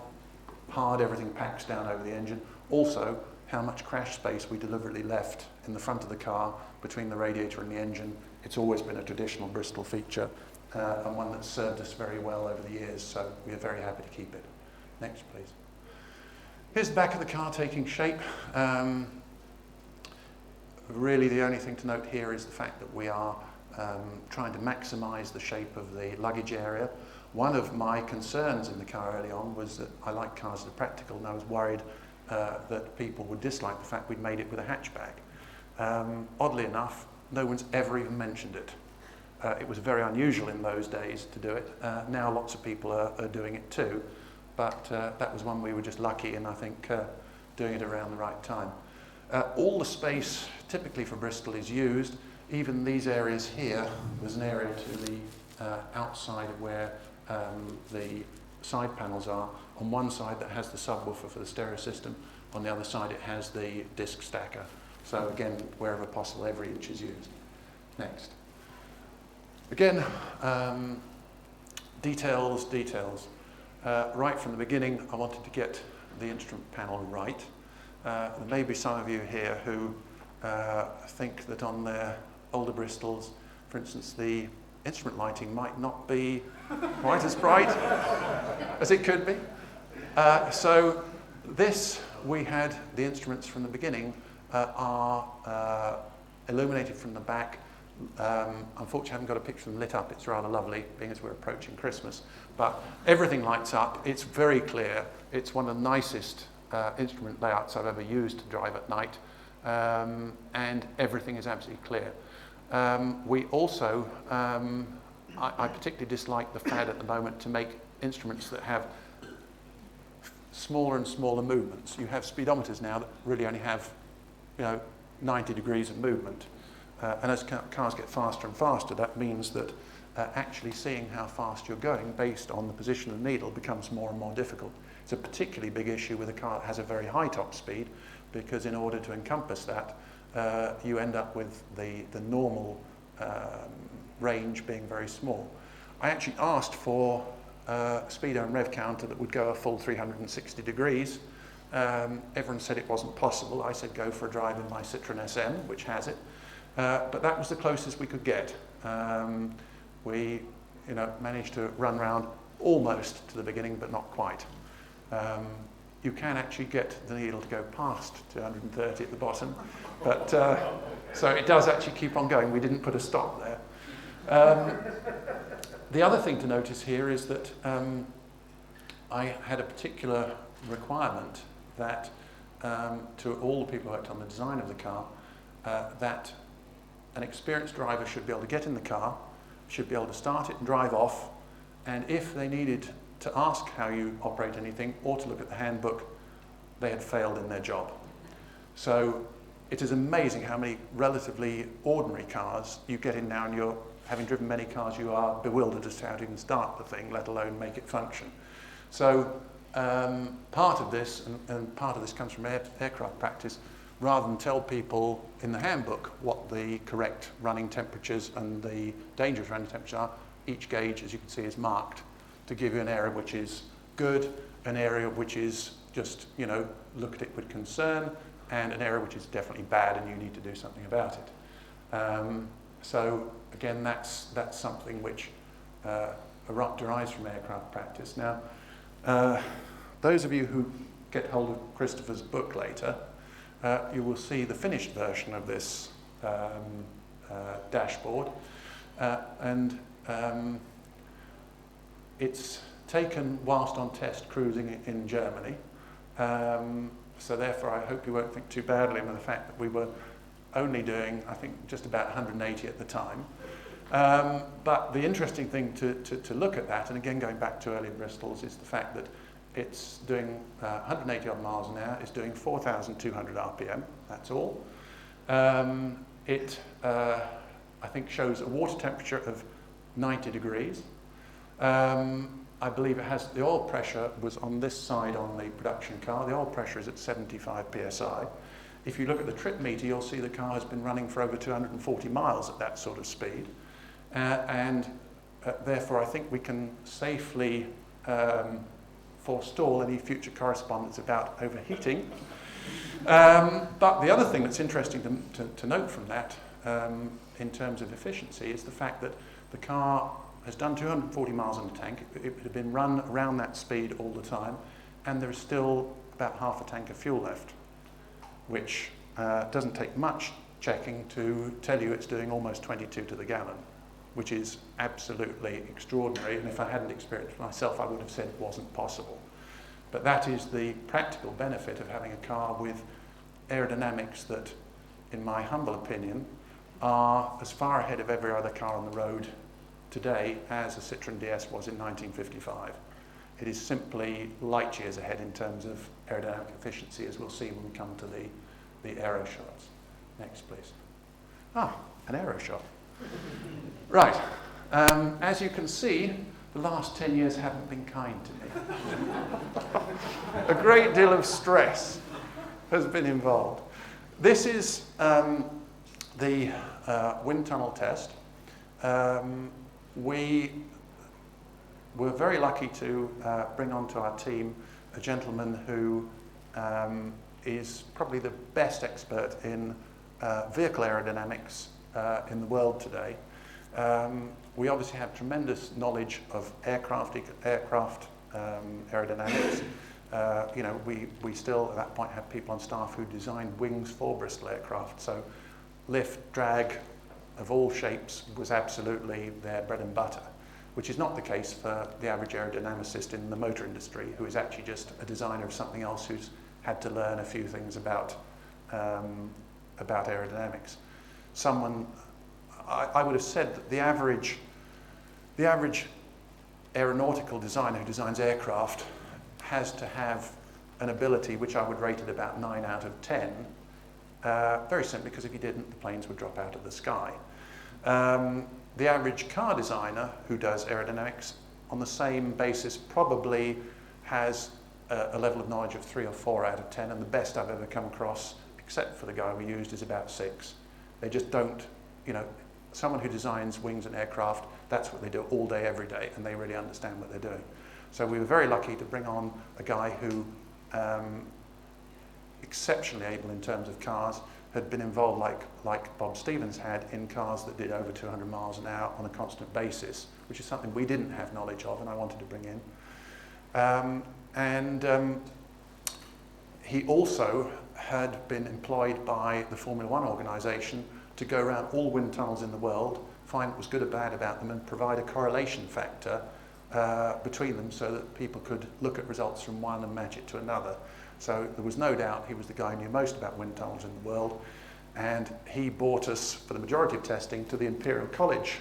hard everything packs down over the engine. Also, how much crash space we deliberately left in the front of the car between the radiator and the engine. It's always been a traditional Bristol feature and one that's served us very well over the years, so we are very happy to keep it. Next, please. Here's the back of the car taking shape. Really the only thing to note here is the fact that we are trying to maximise the shape of the luggage area. One of my concerns in the car early on was that I like cars that are practical, and I was worried that people would dislike the fact we'd made it with a hatchback. Oddly enough, no one's ever even mentioned it. It was very unusual in those days to do it. Now lots of people are doing it too, but that was one we were just lucky in, I think, doing it around the right time. All the space typically for Bristol is used. Even these areas here, there's an area to the outside of where the side panels are. On one side that has the subwoofer for the stereo system, on the other side it has the disc stacker. So again, wherever possible, every inch is used. Next. Again, details. Right from the beginning, I wanted to get the instrument panel right. There may be some of you here who think that on their older Bristols, for instance, the instrument lighting might not be quite as bright as it could be. So this, we had the instruments from the beginning are illuminated from the back. Unfortunately, I haven't got a picture of them lit up. It's rather lovely, being as we're approaching Christmas. But everything lights up. It's very clear. It's one of the nicest instrument layouts I've ever used to drive at night. And everything is absolutely clear. We also, I particularly dislike the fad at the moment to make instruments that have smaller and smaller movements. You have speedometers now that really only have, 90 degrees of movement. And as cars get faster and faster, that means that actually seeing how fast you're going based on the position of the needle becomes more and more difficult. It's a particularly big issue with a car that has a very high top speed, because in order to encompass that, you end up with the normal range being very small. I actually asked for a speedo and rev counter that would go a full 360 degrees. Everyone said it wasn't possible. I said go for a drive in my Citroen SM, which has it. But that was the closest we could get. We managed to run round almost to the beginning, but not quite. You can actually get the needle to go past 230 at the bottom, but so it does actually keep on going. We didn't put a stop there. The other thing to notice here is that I had a particular requirement that to all the people who worked on the design of the car, that an experienced driver should be able to get in the car, should be able to start it and drive off, and if they needed to ask how you operate anything or to look at the handbook, they had failed in their job. So it is amazing how many relatively ordinary cars you get in now, and you're, having driven many cars, you are bewildered as to how to even start the thing, let alone make it function. So part of this, and part of this comes from aircraft practice, rather than tell people in the handbook what the correct running temperatures and the dangerous running temperatures are, each gauge, as you can see, is marked to give you an area which is good, an area which is just, you know, look at it with concern, and an area which is definitely bad and you need to do something about it. So again, that's something which derives from aircraft practice. Now, those of you who get hold of Christopher's book later, you will see the finished version of this dashboard, and it's taken whilst on test cruising in Germany. So therefore, I hope you won't think too badly of the fact that we were only doing, I think, just about 180 at the time. But the interesting thing to look at that, and again going back to earlier Bristols, is the fact that it's doing 180 odd miles an hour, it's doing 4,200 RPM, that's all. It, I think, shows a water temperature of 90 degrees. I believe it has, the oil pressure was on this side on the production car. The oil pressure is at 75 psi. If you look at the trip meter, you'll see the car has been running for over 240 miles at that sort of speed. Therefore, I think we can safely forestall any future correspondence about overheating. But the other thing that's interesting to note from that, in terms of efficiency, is the fact that the car has done 240 miles in the tank. It had been run around that speed all the time, and there is still about half a tank of fuel left, which doesn't take much checking to tell you it's doing almost 22 to the gallon, which is absolutely extraordinary. And if I hadn't experienced it myself, I would have said it wasn't possible. But that is the practical benefit of having a car with aerodynamics that, in my humble opinion, are as far ahead of every other car on the road today as a Citroën DS was in 1955. It is simply light years ahead in terms of aerodynamic efficiency, as we'll see when we come to the aero shots. Next, please. An aero shot. Right. As you can see, the last 10 years haven't been kind to me. A great deal of stress has been involved. This is the wind tunnel test. We were very lucky to bring onto our team a gentleman who is probably the best expert in vehicle aerodynamics in the world today. We obviously have tremendous knowledge of aircraft aerodynamics. You know, we still at that point had people on staff who designed wings for Bristol aircraft. So lift, drag of all shapes was absolutely their bread and butter, which is not the case for the average aerodynamicist in the motor industry, who is actually just a designer of something else who's had to learn a few things about aerodynamics. I would have said that the average aeronautical designer who designs aircraft has to have an ability which I would rate at about 9 out of 10, very simply because if you didn't, the planes would drop out of the sky. The average car designer who does aerodynamics on the same basis probably has a level of knowledge of 3 or 4 out of 10, and the best I've ever come across, except for the guy we used, is about 6. They just don't, you know, someone who designs wings and aircraft, that's what they do all day, every day, and they really understand what they're doing. So we were very lucky to bring on a guy who, exceptionally able in terms of cars, had been involved like Bob Stevens had in cars that did over 200 miles an hour on a constant basis, which is something we didn't have knowledge of and I wanted to bring in. He also had been employed by the Formula One organisation to go around all wind tunnels in the world, find what was good or bad about them, and provide a correlation factor between them so that people could look at results from one and match it to another. So there was no doubt he was the guy who knew most about wind tunnels in the world, and he brought us, for the majority of testing, to the Imperial College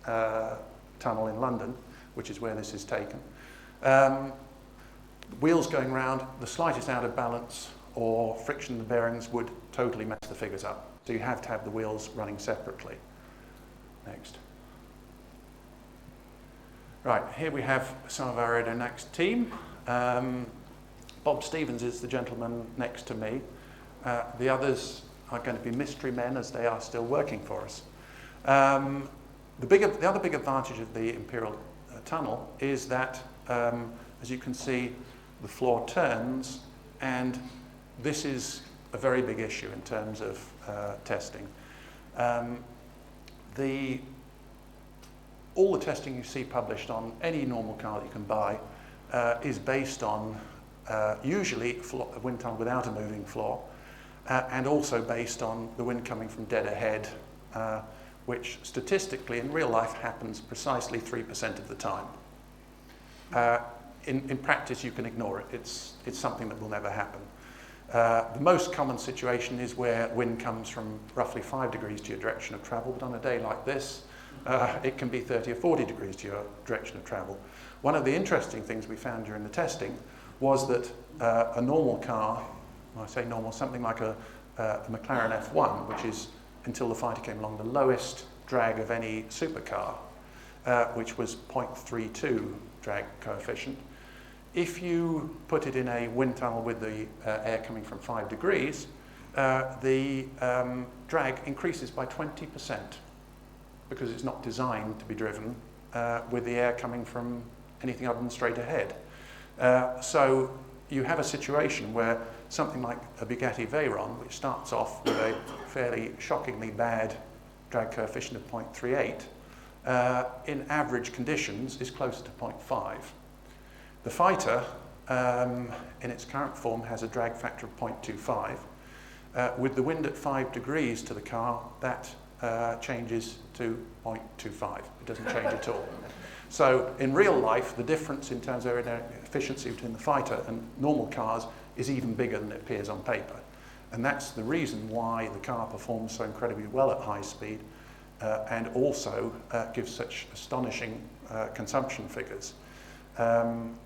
tunnel in London, which is where this is taken. Wheels going round, the slightest out of balance or friction in the bearings would totally mess the figures up. So you have to have the wheels running separately. Next. Right, here we have some of our aerodynamics team. Bob Stevens is the gentleman next to me. The others are going to be mystery men, as they are still working for us. The other big advantage of the Imperial Tunnel is that, as you can see, the floor turns, and this is a very big issue in terms of testing. All the testing you see published on any normal car that you can buy is based on usually a wind tunnel without a moving floor, and also based on the wind coming from dead ahead, which statistically in real life happens precisely 3% of the time. In practice, you can ignore it. It's something that will never happen. The most common situation is where wind comes from roughly 5 degrees to your direction of travel, but on a day like this, it can be 30 or 40 degrees to your direction of travel. One of the interesting things we found during the testing was that a normal car, when I say normal, something like a McLaren F1, which is, until the Fighter came along, the lowest drag of any supercar, which was 0.32 drag coefficient. If you put it in a wind tunnel with the air coming from 5 degrees, the drag increases by 20% because it's not designed to be driven with the air coming from anything other than straight ahead. So you have a situation where something like a Bugatti Veyron, which starts off with a fairly shockingly bad drag coefficient of 0.38, in average conditions is closer to 0.5. The Fighter, in its current form, has a drag factor of 0.25. With the wind at 5 degrees to the car, that changes to 0.25. It doesn't change at all. So in real life, the difference in terms of aerodynamic efficiency between the Fighter and normal cars is even bigger than it appears on paper. And that's the reason why the car performs so incredibly well at high speed and also gives such astonishing consumption figures. On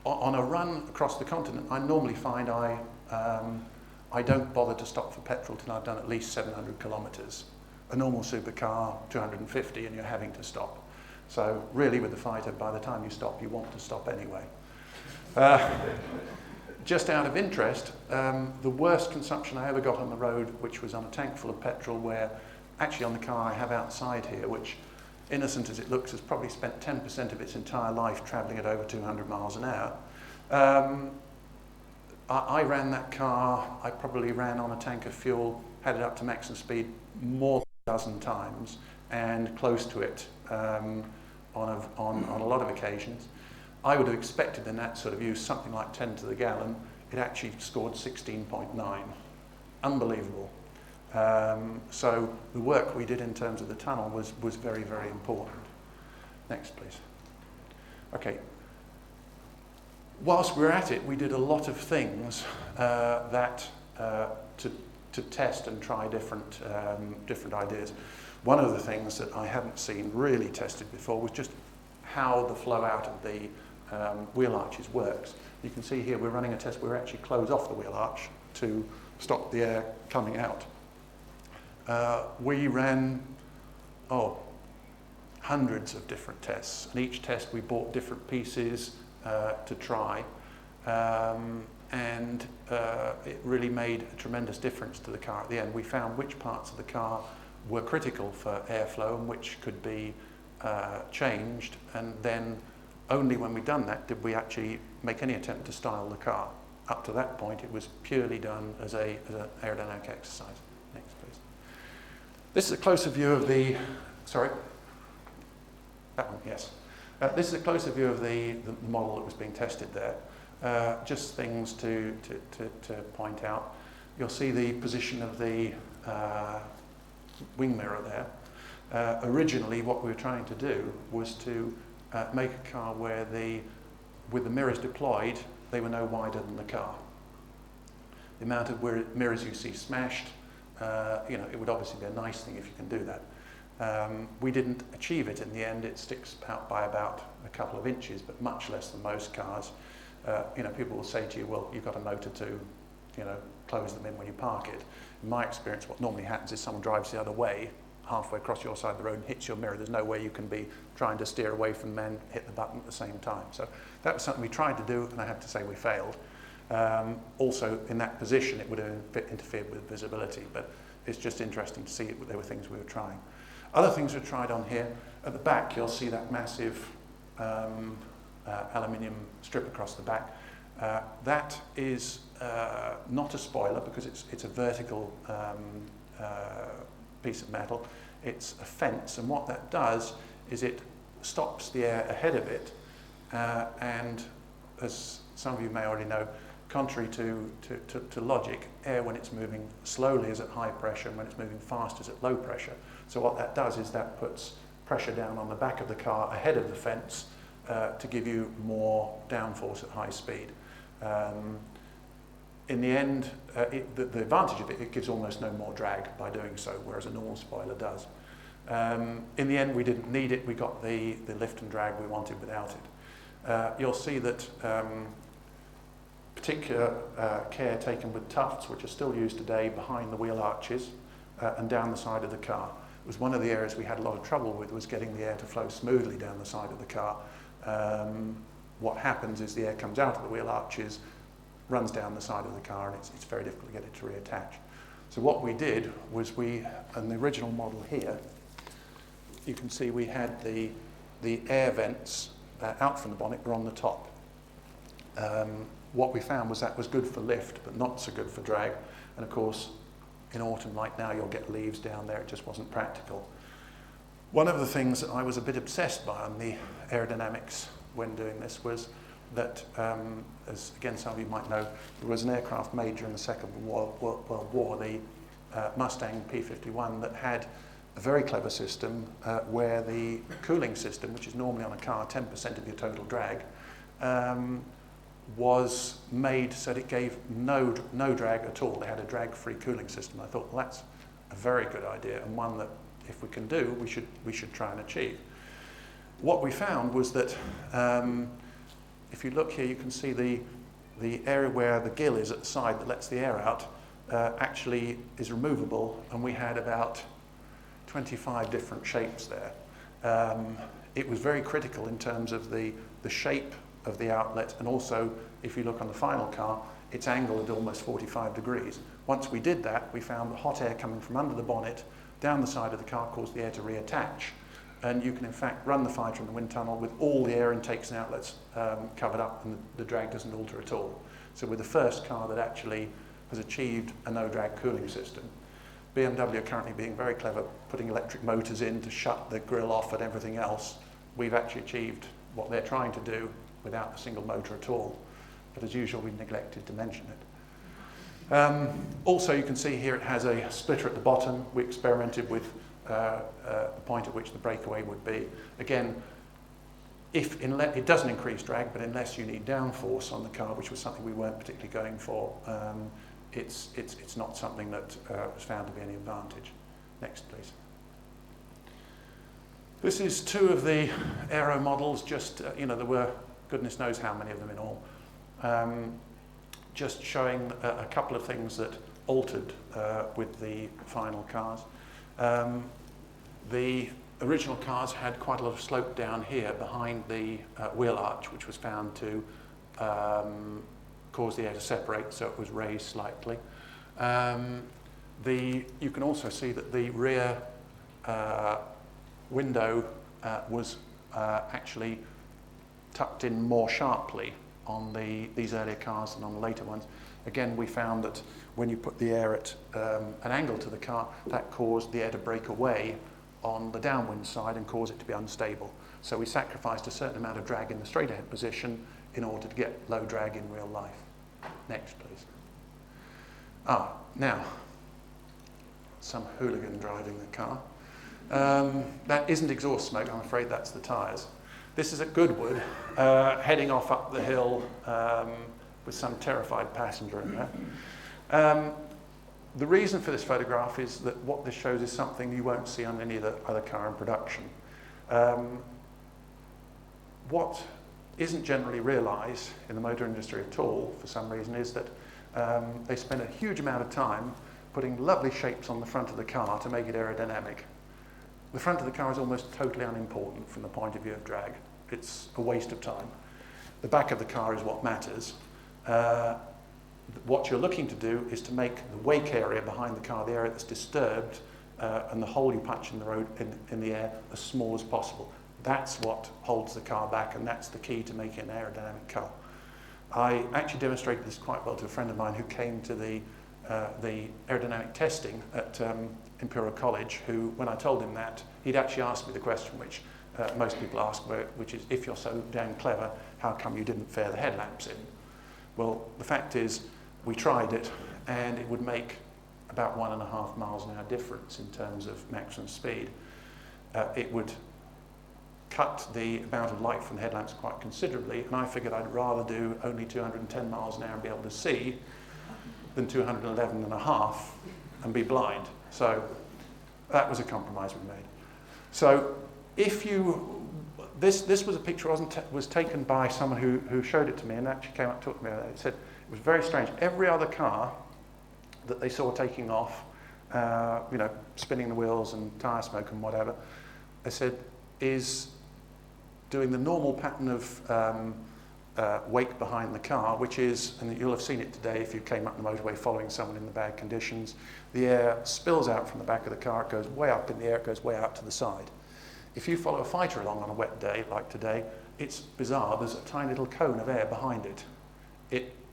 a run across the continent, I normally find I don't bother to stop for petrol till I've done at least 700 kilometres. A normal supercar, 250, and you're having to stop. So really with the Fighter, by the time you stop, you want to stop anyway. Just out of interest, the worst consumption I ever got on the road, which was on a tank full of petrol, where actually on the car I have outside here, which, innocent as it looks, has probably spent 10% of its entire life travelling at over 200 miles an hour. I ran that car, I probably ran on a tank of fuel, had it up to maximum speed more than a dozen times, and close to it on a lot of occasions. I would have expected in that sort of use something like 10 to the gallon. It actually scored 16.9. Unbelievable. So the work we did in terms of the tunnel was very, very important. Next, please. Okay. Whilst we were at it, we did a lot of things to test and try different ideas. One of the things that I hadn't seen really tested before was just how the flow out of the wheel arches works. You can see here we're running a test where we actually close off the wheel arch to stop the air coming out. We ran hundreds of different tests, and each test we bought different pieces to try, and it really made a tremendous difference to the car at the end. We found which parts of the car were critical for airflow and which could be changed, and then only when we'd done that did we actually make any attempt to style the car. Up to that point, it was purely done as an aerodynamic exercise. Next, please. This is a closer view of the, sorry, that one, yes. This is a closer view of the model that was being tested there. Just things to point out. You'll see the position of the wing mirror there. Originally, what we were trying to do was to make a car where with the mirrors deployed, they were no wider than the car. The amount of mirrors you see smashed, it would obviously be a nice thing if you can do that. We didn't achieve it in the end. It sticks out by about a couple of inches, but much less than most cars. People will say to you, well, you've got a motor to, close them in when you park it. In my experience, what normally happens is someone drives the other way, halfway across your side of the road and hits your mirror. There's no way you can be trying to steer away from men, hit the button at the same time. So that was something we tried to do, and I have to say we failed. Also, in that position, it would have interfered with visibility, but it's just interesting to see there were things we were trying. Other things we tried on here, at the back, you'll see that massive aluminium strip across the back. That is not a spoiler because it's a vertical piece of metal. It's a fence, and what that does is it stops the air ahead of it, and as some of you may already know, contrary to logic, air when it's moving slowly is at high pressure, and when it's moving fast is at low pressure. So what that does is that puts pressure down on the back of the car ahead of the fence to give you more downforce at high speed. In the end, the advantage of it gives almost no more drag by doing so, whereas a normal spoiler does. In the end, we didn't need it. We got the lift and drag we wanted without it. You'll see that particular care taken with tufts, which are still used today behind the wheel arches and down the side of the car. It was one of the areas we had a lot of trouble with, was getting the air to flow smoothly down the side of the car. What happens is the air comes out of the wheel arches, runs down the side of the car, and it's very difficult to get it to reattach. So what we did was in the original model here, you can see we had the air vents out from the bonnet were on the top. What we found was that was good for lift, but not so good for drag. And of course, in autumn like now, you'll get leaves down there. It just wasn't practical. One of the things that I was a bit obsessed by on the aerodynamics when doing this was that, as again some of you might know, there was an aircraft made during the Second World War, the Mustang P-51, that had a very clever system where the cooling system, which is normally on a car 10% of your total drag, was made so that it gave no drag at all. They had a drag-free cooling system. I thought, well, that's a very good idea, and one that, if we can do, we should try and achieve. What we found was that if you look here, you can see the area where the gill is at the side that lets the air out actually is removable, and we had about 25 different shapes there. It was very critical in terms of the shape of the outlet, and also, if you look on the final car, it's angled at almost 45 degrees. Once we did that, we found the hot air coming from under the bonnet down the side of the car caused the air to reattach. And you can, in fact, run the fighter in the wind tunnel with all the air intakes and outlets covered up, and the drag doesn't alter at all. So we're the first car that actually has achieved a no-drag cooling system. BMW are currently being very clever, putting electric motors in to shut the grille off and everything else. We've actually achieved what they're trying to do without a single motor at all. But as usual, we neglected to mention it. Also, you can see here it has a splitter at the bottom. We experimented with the point at which the breakaway would be. Again, it doesn't increase drag, but unless you need downforce on the car, which was something we weren't particularly going for, it's not something that was found to be any advantage. Next, please. This is two of the aero models. Just there were goodness knows how many of them in all. Just showing a couple of things that altered with the final cars. The original cars had quite a lot of slope down here behind the wheel arch, which was found to cause the air to separate, so it was raised slightly. You can also see that the rear window was actually tucked in more sharply on these earlier cars than on the later ones. Again, we found that when you put the air at an angle to the car, that caused the air to break away on the downwind side and cause it to be unstable. So we sacrificed a certain amount of drag in the straight ahead position in order to get low drag in real life. Next, please. Now, some hooligan driving the car. That isn't exhaust smoke, I'm afraid that's the tyres. This is at Goodwood, heading off up the hill with some terrified passenger in there. The reason for this photograph is that what this shows is something you won't see on any other car in production. What isn't generally realised in the motor industry at all, for some reason, is that they spend a huge amount of time putting lovely shapes on the front of the car to make it aerodynamic. The front of the car is almost totally unimportant from the point of view of drag. It's a waste of time. The back of the car is what matters. what you're looking to do is to make the wake area behind the car, the area that's disturbed, and the hole you punch in the road in the air, as small as possible. That's what holds the car back, and that's the key to making an aerodynamic car. I actually demonstrated this quite well to a friend of mine who came to the aerodynamic testing at Imperial College, who, when I told him that, he'd actually asked me the question which most people ask, which is, if you're so damn clever, how come you didn't fare the headlamps in? Well, the fact is, we tried it, and it would make about 1.5 miles an hour difference in terms of maximum speed. It would cut the amount of light from the headlamps quite considerably, and I figured I'd rather do only 210 miles an hour and be able to see than 211.5 and be blind. So that was a compromise we made. So if you, this was a picture was taken by someone who showed it to me, and actually came up and talked to me about it. It said it was very strange. Every other car that they saw taking off, spinning the wheels and tyre smoke and whatever, they said is doing the normal pattern of wake behind the car, which is, and you'll have seen it today if you came up the motorway following someone in the bad conditions, the air spills out from the back of the car, it goes way up in the air, it goes way out to the side. If you follow a fighter along on a wet day like today, it's bizarre, there's a tiny little cone of air behind it.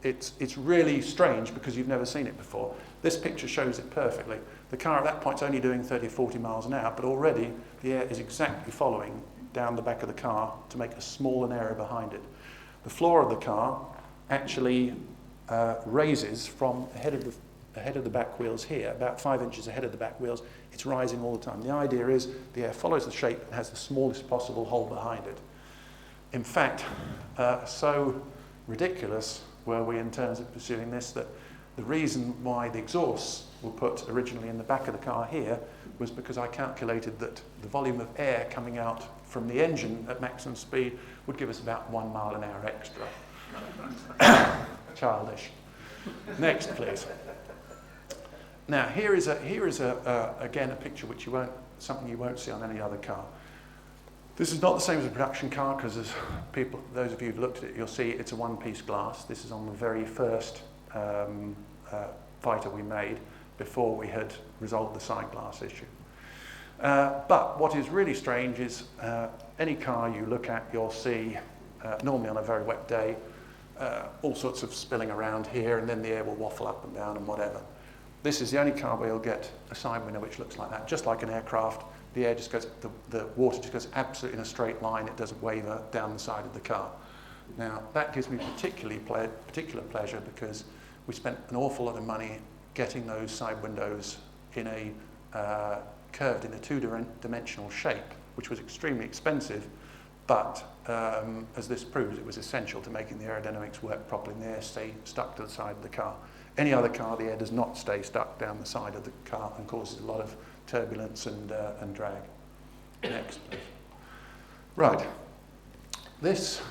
It's really strange because you've never seen it before. This picture shows it perfectly. The car at that point is only doing 30 or 40 miles an hour, but already the air is exactly following down the back of the car to make a small area behind it. The floor of the car actually raises from ahead of the back wheels here, about 5 inches ahead of the back wheels. It's rising all the time. The idea is the air follows the shape and has the smallest possible hole behind it. In fact, so ridiculous were we in terms of pursuing this that the reason why the exhausts were put originally in the back of the car here was because I calculated that the volume of air coming out from the engine at maximum speed would give us about 1 mile an hour extra. Childish. Next, please. Now, here is again a picture which something you won't see on any other car. This is not the same as a production car because as those of you who've looked at it, you'll see it's a one-piece glass. This is on the very first fighter we made before we had resolved the side glass issue. But what is really strange is any car you look at, you'll see, normally on a very wet day, all sorts of spilling around here, and then the air will waffle up and down and whatever. This is the only car where you'll get a side window which looks like that, just like an aircraft. The air just goes, the water just goes absolutely in a straight line. It doesn't waver down the side of the car. Now, that gives me particular pleasure because we spent an awful lot of money getting those side windows in a curved in a two-dimensional shape, which was extremely expensive, but as this proves, it was essential to making the aerodynamics work properly and the air stay stuck to the side of the car. Any other car, the air does not stay stuck down the side of the car and causes a lot of turbulence and drag. Next, please. Right. This,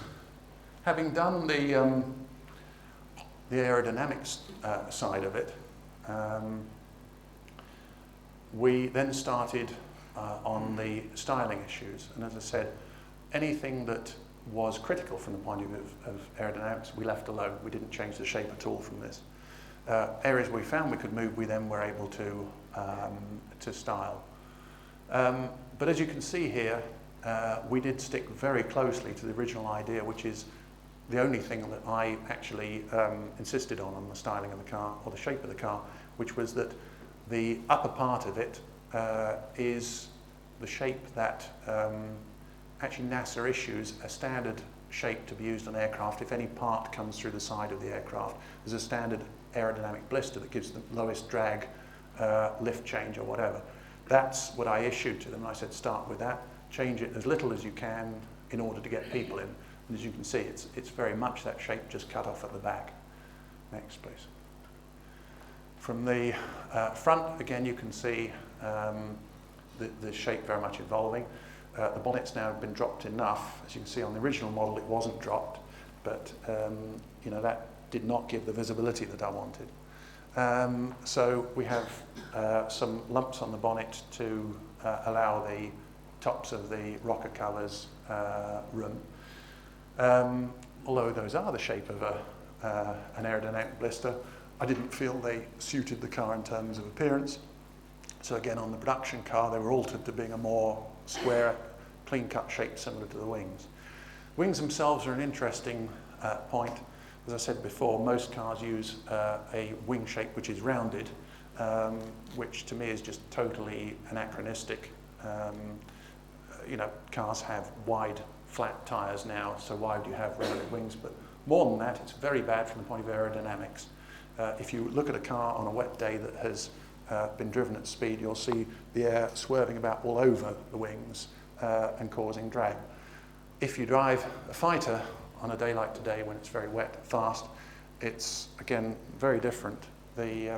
having done the aerodynamics side of it, we then started on the styling issues. And as I said, anything that was critical from the point of view of aerodynamics, we left alone. We didn't change the shape at all from this. Areas we found we could move, we then were able to style. But as you can see here, we did stick very closely to the original idea, which is the only thing that I actually insisted on the styling of the car, or the shape of the car, which was that the upper part of it is the shape that actually NASA issues a standard shape to be used on aircraft. If any part comes through the side of the aircraft, there's a standard aerodynamic blister that gives the lowest drag lift change or whatever. That's what I issued to them. I said, start with that, change it as little as you can in order to get people in. And as you can see, it's very much that shape just cut off at the back. Next, please. From the front, again, you can see the shape very much evolving. The bonnet's now been dropped enough. As you can see on the original model, it wasn't dropped, but that did not give the visibility that I wanted. So we have some lumps on the bonnet to allow the tops of the rocker covers room. Although those are the shape of an aerodynamic blister, I didn't feel they suited the car in terms of appearance. So again, on the production car, they were altered to being a more square, clean-cut shape similar to the wings. Wings themselves are an interesting point. As I said before, most cars use a wing shape which is rounded, which to me is just totally anachronistic. Cars have wide, flat tyres now, so why would you have rounded wings? But more than that, it's very bad from the point of aerodynamics. If you look at a car on a wet day that has been driven at speed, you'll see the air swerving about all over the wings and causing drag. If you drive a fighter on a day like today when it's very wet, fast, it's again very different. The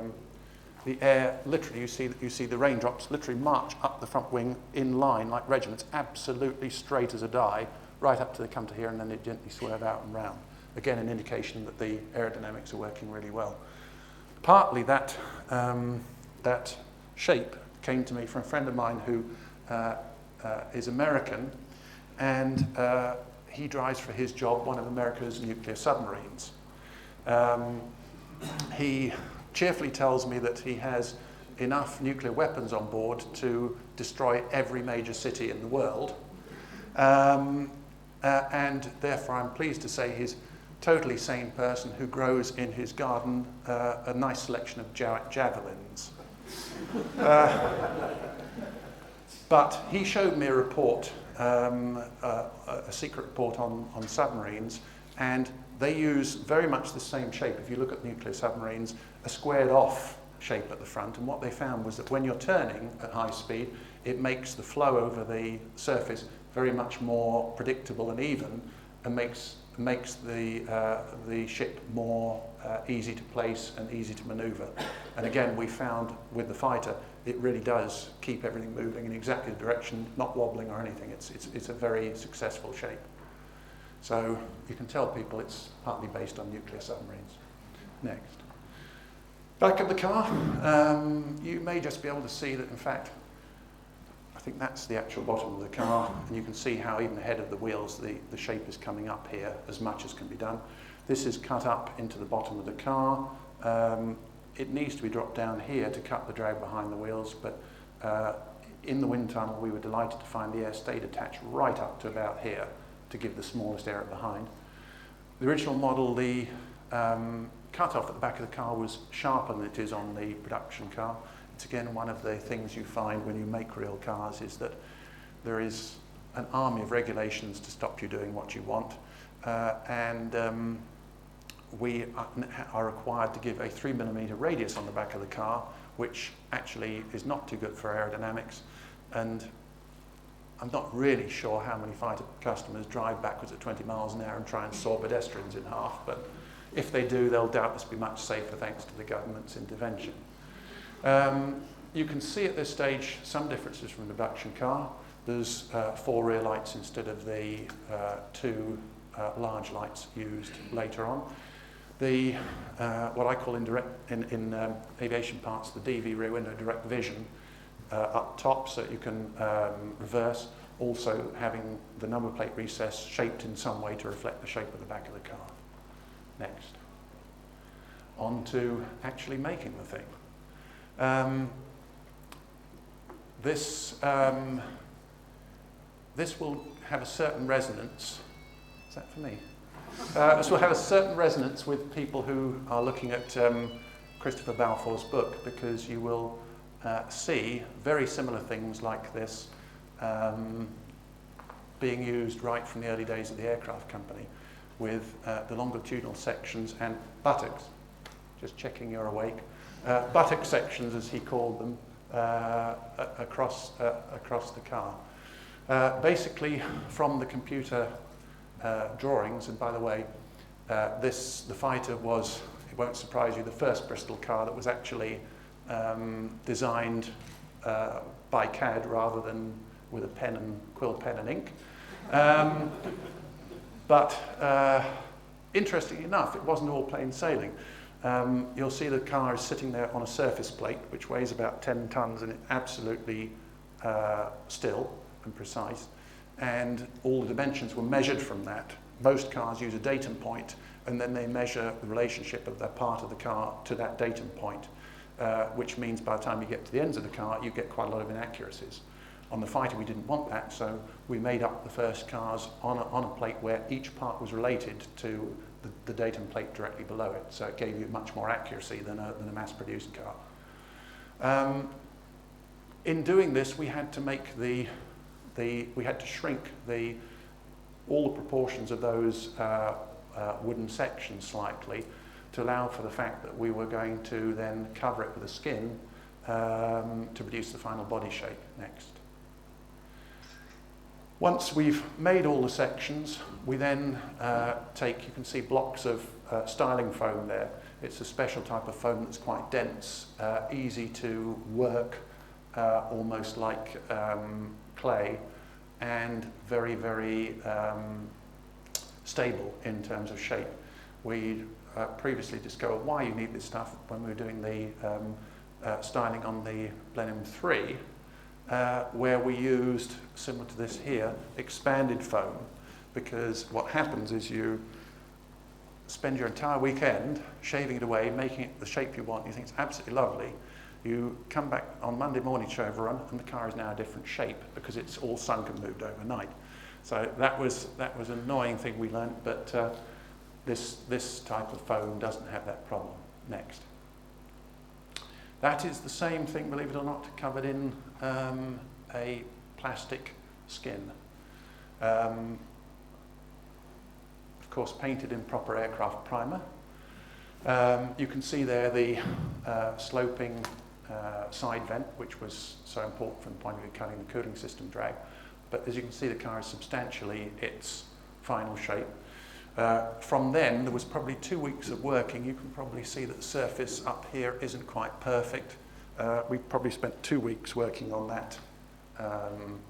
air literally, you see the raindrops literally march up the front wing in line like regiments, absolutely straight as a die, right up till they come to here, and then they gently swerve out and round. Again, an indication that the aerodynamics are working really well. Partly that shape came to me from a friend of mine who is American, and he drives for his job one of America's nuclear submarines. He cheerfully tells me that he has enough nuclear weapons on board to destroy every major city in the world. And therefore I'm pleased to say he's a totally sane person who grows in his garden a nice selection of javelins. But he showed me a report, a secret report on submarines, and they use very much the same shape. If you look at nuclear submarines, a squared off shape at the front, and what they found was that when you're turning at high speed, it makes the flow over the surface very much more predictable and even, and makes the ship more easy to place and easy to maneuver. And again, we found with the fighter, it really does keep everything moving in exactly the direction, not wobbling or anything. It's a very successful shape. So you can tell people it's partly based on nuclear submarines. Next. Back of the car, you may just be able to see that, in fact, I think that's the actual bottom of the car, and you can see how even ahead of the wheels the shape is coming up here as much as can be done. This is cut up into the bottom of the car. It needs to be dropped down here to cut the drag behind the wheels, but in the wind tunnel we were delighted to find the air stayed attached right up to about here to give the smallest air behind. The original model, the cut-off at the back of the car was sharper than it is on the production car. It's again one of the things you find when you make real cars is that there is an army of regulations to stop you doing what you want, and we are required to give a 3mm radius on the back of the car, which actually is not too good for aerodynamics, and I'm not really sure how many fighter customers drive backwards at 20 miles an hour and try and saw pedestrians in half, but if they do, they'll doubtless be much safer thanks to the government's intervention. You can see at this stage some differences from the production car. There's 4 rear lights instead of the 2 large lights used later on. The what I call in aviation parts, the DV rear window direct vision up top, so you can reverse, also having the number plate recess shaped in some way to reflect the shape of the back of the car. Next. On to actually making the thing. This will have a certain resonance. Is that for me? This will have a certain resonance with people who are looking at Christopher Balfour's book, because you will see very similar things like this being used right from the early days of the aircraft company, with the longitudinal sections and buttocks. Just checking you're awake. Buttock sections, as he called them, across the car. Basically, from the computer drawings, and by the way, the fighter was, it won't surprise you, the first Bristol car that was actually designed by CAD rather than with a pen and quill pen and ink. But interestingly enough, it wasn't all plain sailing. You'll see the car is sitting there on a surface plate which weighs about 10 tons, and it's absolutely still and precise, and all the dimensions were measured from that most cars use a datum point, and then they measure the relationship of that part of the car to that datum point, which means by the time you get to the ends of the car, you get quite a lot of inaccuracies. On the Fighter, we didn't want that, so we made up the first cars on a plate where each part was related to the datum plate directly below it, so it gave you much more accuracy than a mass-produced car. In doing this, we had to make we had to shrink all the proportions of those wooden sections slightly to allow for the fact that we were going to then cover it with a skin to produce the final body shape next. Once we've made all the sections, we then you can see blocks of styling foam there. It's a special type of foam that's quite dense, easy to work, almost like clay, and very, very stable in terms of shape. We previously discovered why you need this stuff when we were doing the styling on the Blenheim 3, where we used, similar to this here, expanded foam, because what happens is you spend your entire weekend shaving it away, making it the shape you want. You think it's absolutely lovely. You come back on Monday morning to overrun, and the car is now a different shape because it's all sunk and moved overnight. So that was an annoying thing we learned, but this type of foam doesn't have that problem. Next. That is the same thing, believe it or not, covered in a plastic skin. Of course, painted in proper aircraft primer. You can see there the sloping side vent, which was so important from the point of view of cutting the cooling system drag. But as you can see, the car is substantially its final shape. From then, there was probably 2 weeks of working. You can probably see that the surface up here isn't quite perfect. We probably spent 2 weeks working on that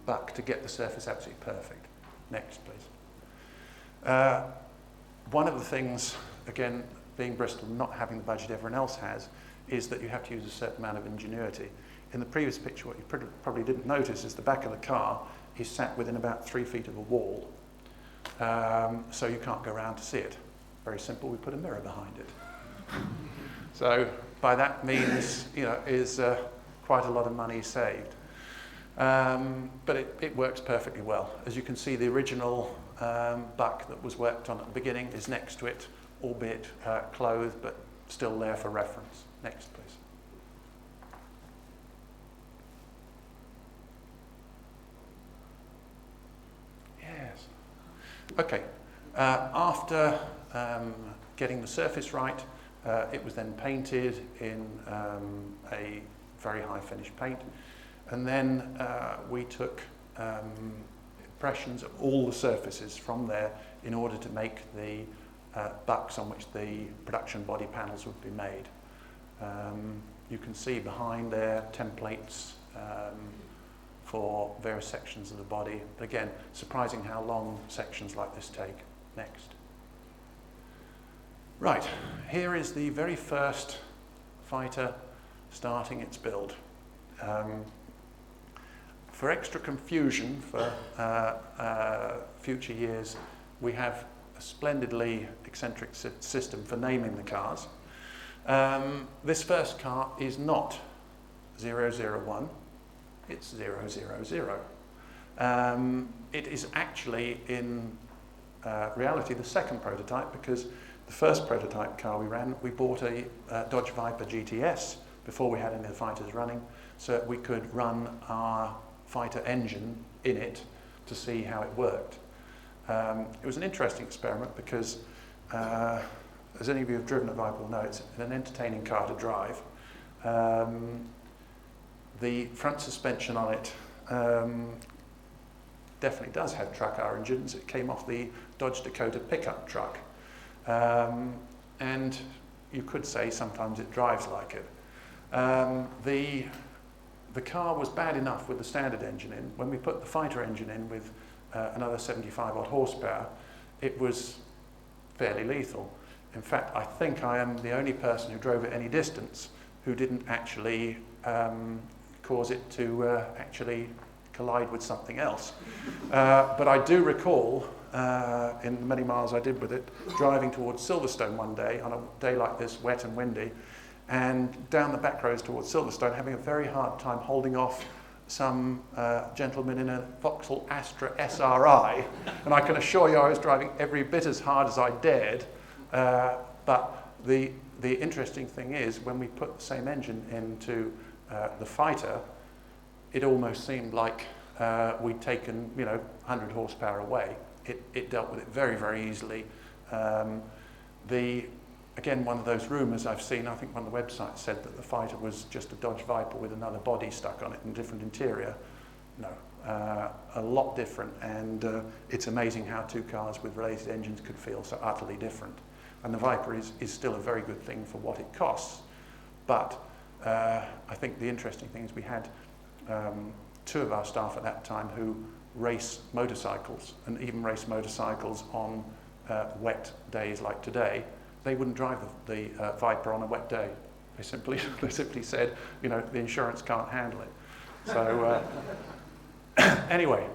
buck to get the surface absolutely perfect. Next, please. One of the things, again, being Bristol, not having the budget everyone else has, is that you have to use a certain amount of ingenuity. In the previous picture, what you probably didn't notice is the back of the car is sat within about 3 feet of a wall. So you can't go around to see it. Very simple, we put a mirror behind it. So by that means, is quite a lot of money saved. But it works perfectly well. As you can see, the original buck that was worked on at the beginning is next to it, albeit clothed, but still there for reference. Next, please. Yes. Okay. After getting the surface right, it was then painted in a very high finish paint, and then we took impressions of all the surfaces from there in order to make the bucks on which the production body panels would be made. You can see behind there templates for various sections of the body. Again, surprising how long sections like this take. Next. Right, here is the very first Fighter starting its build. For extra confusion for future years, we have a splendidly eccentric system for naming the cars. This first car is not 001, it's 000. It is actually in reality the second prototype, because the first prototype car we ran, we bought a Dodge Viper GTS before we had any of the Fighters running, so that we could run our Fighter engine in it to see how it worked. It was an interesting experiment because, as any of you who have driven a Viper will know, it's an entertaining car to drive. The front suspension on it definitely does have truck origins. It came off the Dodge Dakota pickup truck. And you could say sometimes it drives like it. The car was bad enough with the standard engine in. When we put the Fighter engine in with another 75 odd horsepower, it was fairly lethal. In fact, I think I am the only person who drove it any distance who didn't actually cause it to actually collide with something else. But I do recall, in the many miles I did with it, driving towards Silverstone one day, on a day like this, wet and windy, and down the back roads towards Silverstone, having a very hard time holding off some gentleman in a Vauxhall Astra SRI, and I can assure you I was driving every bit as hard as I dared, but the interesting thing is, when we put the same engine into the Fighter, it almost seemed like we'd taken 100 horsepower away. It dealt with it very, very easily. Again, one of those rumours I've seen, I think one of the websites said that the Fighter was just a Dodge Viper with another body stuck on it and a different interior. No, a lot different, and it's amazing how two cars with related engines could feel so utterly different. And the Viper is still a very good thing for what it costs, but I think the interesting thing is we had two of our staff at that time who race motorcycles, and even race motorcycles on wet days like today. They wouldn't drive the Viper on a wet day. They simply said, the insurance can't handle it. So anyway,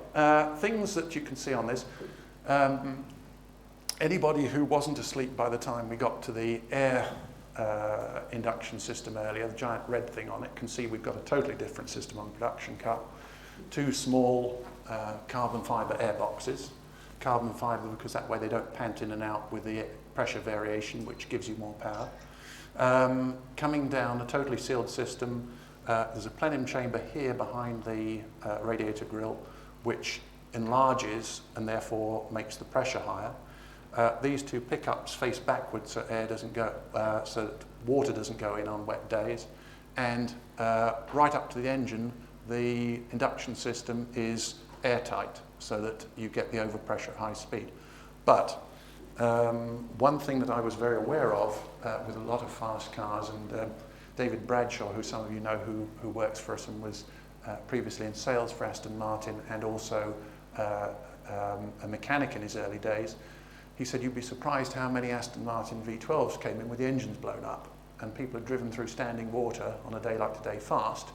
things that you can see on this. Anybody who wasn't asleep by the time we got to the air induction system earlier, the giant red thing on it, can see we've got a totally different system on the production car. Two small carbon fibre air boxes. Carbon fibre because that way they don't pant in and out with the pressure variation, which gives you more power. Coming down a totally sealed system, there's a plenum chamber here behind the radiator grille, which enlarges and therefore makes the pressure higher. These two pickups face backwards so air doesn't go, so that water doesn't go in on wet days. And right up to the engine, the induction system is airtight so that you get the overpressure at high speed. But one thing that I was very aware of with a lot of fast cars, and David Bradshaw, who some of you know who works for us and was previously in sales for Aston Martin and also a mechanic in his early days, he said you'd be surprised how many Aston Martin V12s came in with the engines blown up, and people had driven through standing water on a day like today fast.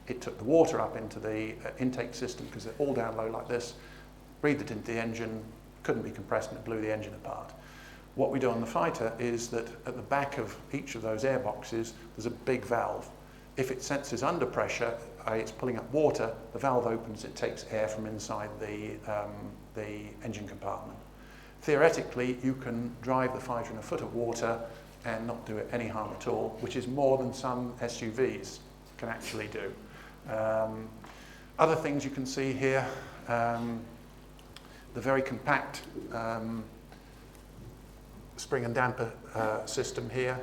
It took the water up into the intake system because they're all down low like this, breathed it into the engine, couldn't be compressed, and it blew the engine apart. What we do on the Fighter is that at the back of each of those air boxes, there's a big valve. If it senses under pressure, it's pulling up water, the valve opens, it takes air from inside the engine compartment. Theoretically, you can drive the Fighter in a foot of water and not do it any harm at all, which is more than some SUVs can actually do. Other things you can see here, the very compact spring and damper system here,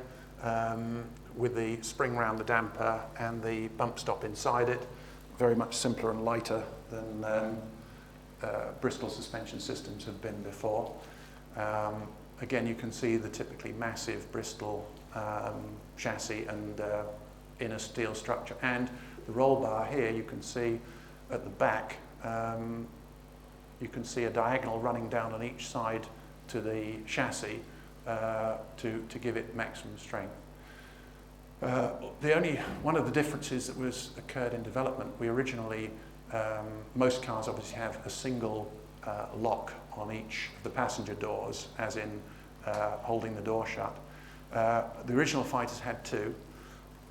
with the spring round the damper and the bump stop inside it, very much simpler and lighter than Bristol suspension systems have been before. Again, you can see the typically massive Bristol chassis and inner steel structure, and the roll bar here you can see at the back. You can see a diagonal running down on each side to the chassis to give it maximum strength. One of the differences that occurred in development, we originally, most cars obviously have a single lock on each of the passenger doors, as in holding the door shut. The original Fighters had two,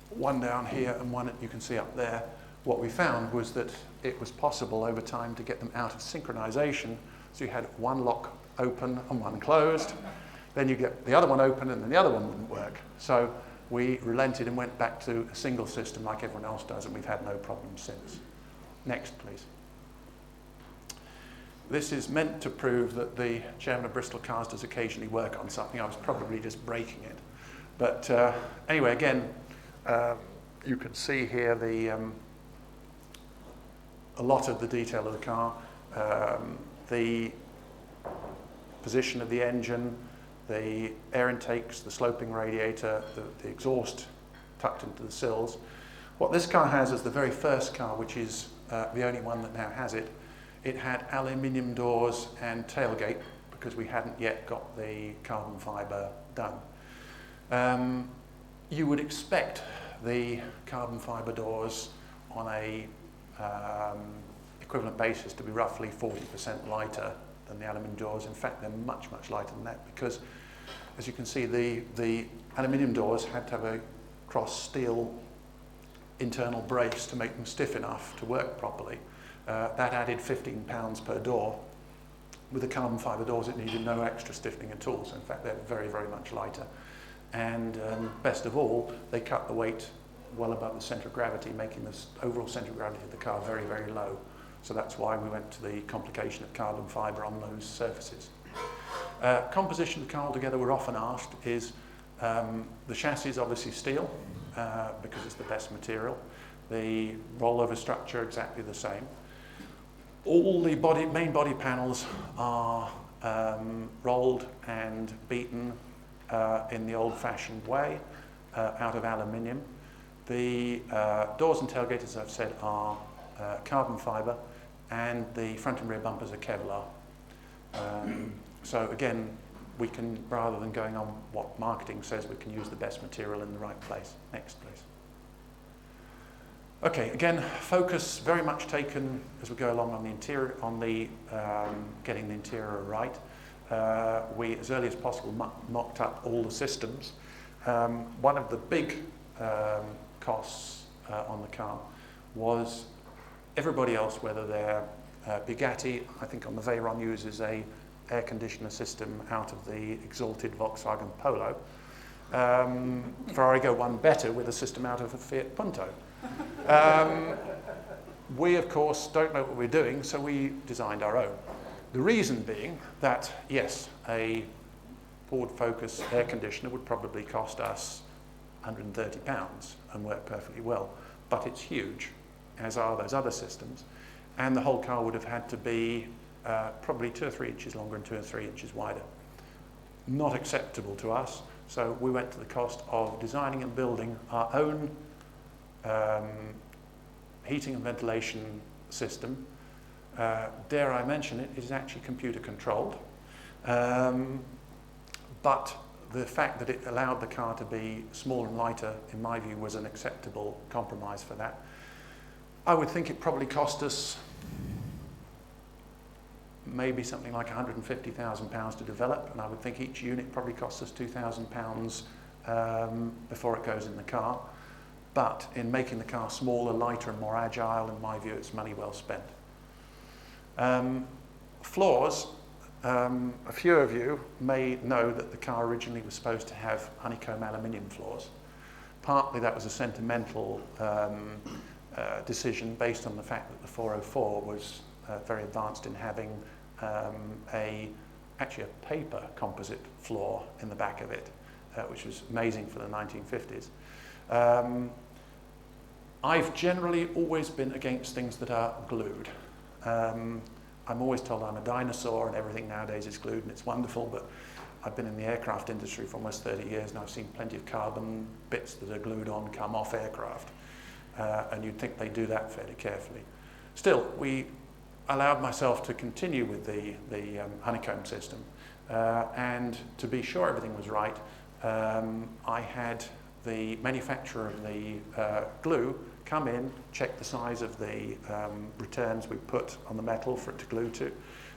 one down here and one you can see up there. What we found was that it was possible over time to get them out of synchronization, so you had one lock open and one closed, then you get the other one open and then the other one wouldn't work. So we relented and went back to a single system like everyone else does, and we've had no problems since. Next, please. This is meant to prove that the chairman of Bristol Cars does occasionally work on something. I was probably just breaking it. But anyway, again, you can see here a lot of the detail of the car, the position of the engine, the air intakes, the sloping radiator, the exhaust tucked into the sills. What this car has is the very first car, which is the only one that now has it. It had aluminium doors and tailgate because we hadn't yet got the carbon fibre done. You would expect the carbon fibre doors on a equivalent basis to be roughly 40% lighter than the aluminium doors. In fact, they're much, much lighter than that because, as you can see, the aluminium doors had to have a cross steel internal brace to make them stiff enough to work properly. That added £15 per door. With the carbon fibre doors, it needed no extra stiffening at all. So in fact, they're very, very much lighter. And best of all, they cut the weight well above the centre of gravity, making the overall centre of gravity of the car very, very low. So that's why we went to the complication of carbon fibre on those surfaces. Composition of the car altogether, we're often asked, is the chassis is obviously steel because it's the best material. The rollover structure exactly the same. All the main body panels are rolled and beaten in the old-fashioned way out of aluminium. The doors and tailgates, as I've said, are carbon fibre, and the front and rear bumpers are Kevlar. So again, we can, rather than going on what marketing says, we can use the best material in the right place. Next, please. Okay, again, focus very much taken as we go along on the interior, on the getting the interior right. We, as early as possible, mocked up all the systems. One of the big costs on the car was everybody else, whether they're Bugatti, I think on the Veyron uses a air conditioner system out of the exalted Volkswagen Polo. Ferrari go one better with a system out of a Fiat Punto. We, of course, don't know what we're doing, so we designed our own. The reason being that, yes, a Ford Focus air conditioner would probably cost us £130 and work perfectly well, but it's huge, as are those other systems, and the whole car would have had to be probably 2 or 3 inches longer and 2 or 3 inches wider. Not acceptable to us, so we went to the cost of designing and building our own heating and ventilation system. Dare I mention it, it is actually computer controlled, but the fact that it allowed the car to be smaller and lighter, in my view, was an acceptable compromise for that. I would think it probably cost us maybe something like £150,000 to develop, and I would think each unit probably costs us £2,000 before it goes in the car. But in making the car smaller, lighter and more agile, in my view, it's money well spent. Floors, a few of you may know that the car originally was supposed to have honeycomb aluminium floors. Partly that was a sentimental decision based on the fact that the 404 was very advanced in having actually a paper composite floor in the back of it, which was amazing for the 1950s. I've generally always been against things that are glued. I'm always told I'm a dinosaur and everything nowadays is glued and it's wonderful, but I've been in the aircraft industry for almost 30 years and I've seen plenty of carbon bits that are glued on come off aircraft. And you'd think they do that fairly carefully. Still, we allowed myself to continue with the honeycomb system. And to be sure everything was right, I had the manufacturer of the glue come in, check the size of the returns we put on the metal for it to glue to.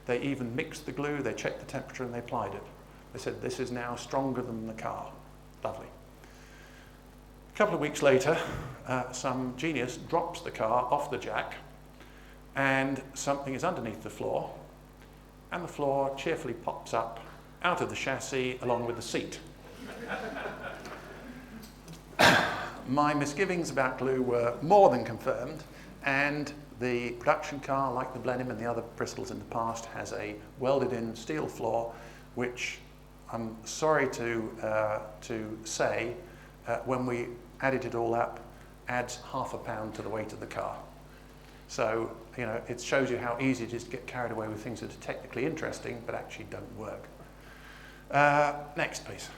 They even mixed the glue, they checked the temperature and they applied it. They said, this is now stronger than the car. Lovely. A couple of weeks later, some genius drops the car off the jack and something is underneath the floor, and the floor cheerfully pops up out of the chassis along with the seat. My misgivings about glue were more than confirmed, and the production car, like the Blenheim and the other Bristols in the past, has a welded-in steel floor, which I'm sorry to say, when we added it all up, adds ½ a pound to the weight of the car. So, you know, it shows you how easy it is to get carried away with things that are technically interesting, but actually don't work. Next, please.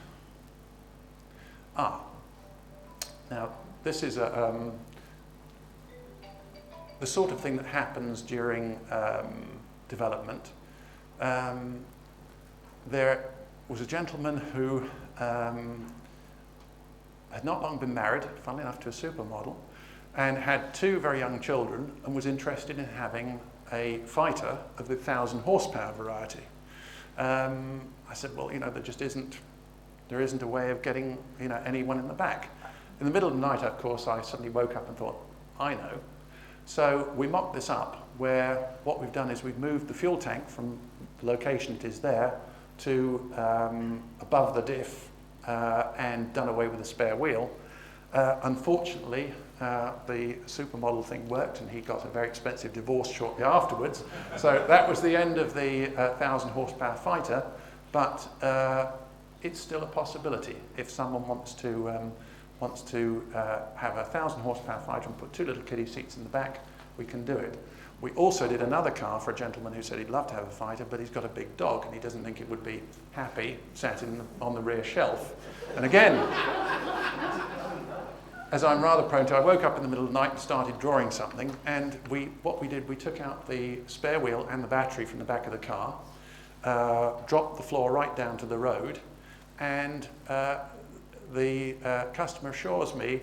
Now, this is the sort of thing that happens during development. There was a gentleman who had not long been married, funnily enough, to a supermodel, and had 2 very young children and was interested in having a fighter of the 1,000 horsepower variety. I said, well, you know, there isn't a way of getting, you know, anyone in the back. In the middle of the night, of course, I suddenly woke up and thought, I know. So we mocked this up, where what we've done is we've moved the fuel tank from the location it is there to above the diff and done away with the spare wheel. Unfortunately, the supermodel thing worked and he got a very expensive divorce shortly afterwards. So that was the end of the 1,000 horsepower fighter, but it's still a possibility. If someone wants to have a 1,000 horsepower fighter and put 2 little kiddie seats in the back, we can do it. We also did another car for a gentleman who said he'd love to have a fighter, but he's got a big dog and he doesn't think it would be happy sat on the rear shelf. And again, as I'm rather prone to, I woke up in the middle of the night and started drawing something, and what we did, we took out the spare wheel and the battery from the back of the car, dropped the floor right down to the road, and the customer assures me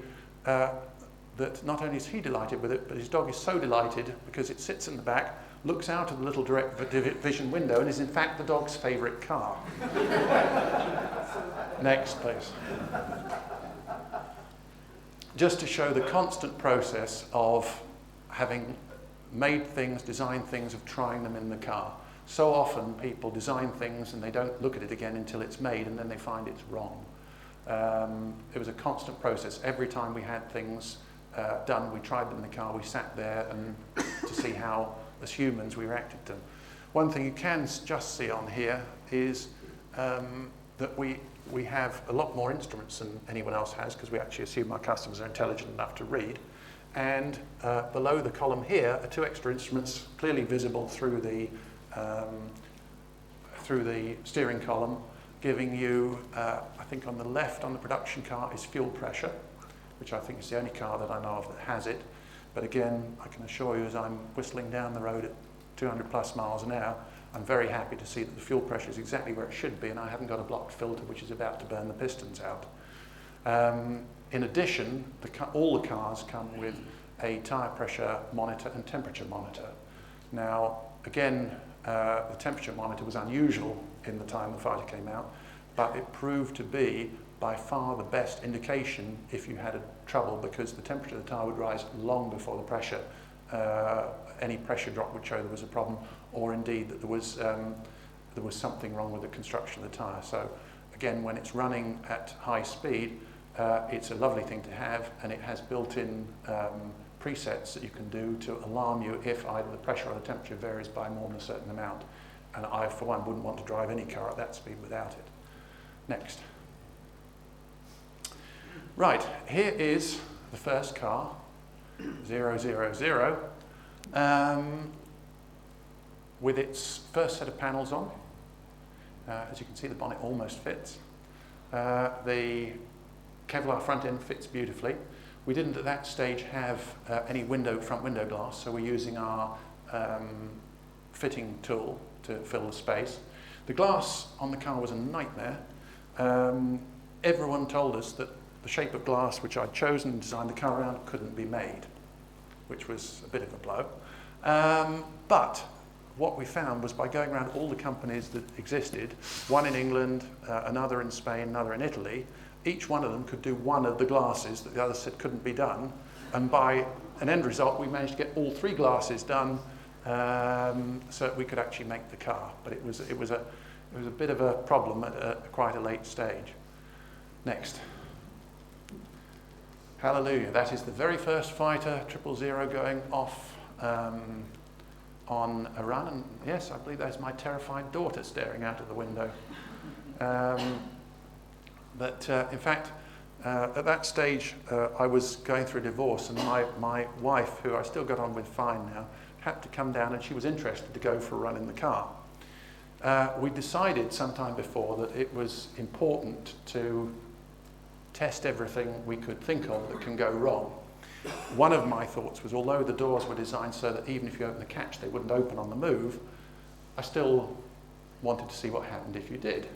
that not only is he delighted with it, but his dog is so delighted because it sits in the back, looks out of the little direct vision window, and is in fact the dog's favourite car. Next, please. Just to show the constant process of having made things, designed things, of trying them in the car. So often people design things and they don't look at it again until it's made, and then they find it's wrong. It was a constant process. Every time we had things done, we tried them in the car, we sat there and to see how, as humans, we reacted to them. One thing you can just see on here is that we have a lot more instruments than anyone else has, because we actually assume our customers are intelligent enough to read. And below the column here are 2 extra instruments clearly visible through the steering column, giving you, I think on the left on the production car is fuel pressure, which I think is the only car that I know of that has it. But again, I can assure you, as I'm whistling down the road at 200 plus miles an hour, I'm very happy to see that the fuel pressure is exactly where it should be, and I haven't got a blocked filter which is about to burn the pistons out. In addition, all the cars come with a tyre pressure monitor and temperature monitor. Now, again, the temperature monitor was unusual in the time the fighter came out, but it proved to be by far the best indication if you had trouble, because the temperature of the tyre would rise long before the pressure. Any pressure drop would show there was a problem, or indeed that there was something wrong with the construction of the tyre. So again, when it's running at high speed, it's a lovely thing to have, and it has built-in presets that you can do to alarm you if either the pressure or the temperature varies by more than a certain amount. And I, for one, wouldn't want to drive any car at that speed without it. Next. Right, here is the first car, 000, with its first set of panels on. As you can see, the bonnet almost fits. The Kevlar front end fits beautifully. We didn't at that stage have any front window glass, so we're using our fitting tool to fill the space. The glass on the car was a nightmare. Everyone told us that the shape of glass which I'd chosen and designed the car around couldn't be made, which was a bit of a blow. But what we found was, by going around all the companies that existed, one in England, another in Spain, another in Italy, each one of them could do one of the glasses that the others said couldn't be done. And by an end result, we managed to get all 3 glasses done so that we could actually make the car. But it was a bit of a problem at quite a late stage. Next. Hallelujah. That is the very first fighter, 000, going off on a run. And yes, I believe that's my terrified daughter staring out of the window. In fact, at that stage, I was going through a divorce, and my wife, who I still got on with fine now, had to come down, and she was interested to go for a run in the car. We decided sometime before that it was important to test everything we could think of that can go wrong. One of my thoughts was, although the doors were designed so that even if you open the catch, they wouldn't open on the move, I still wanted to see what happened if you did.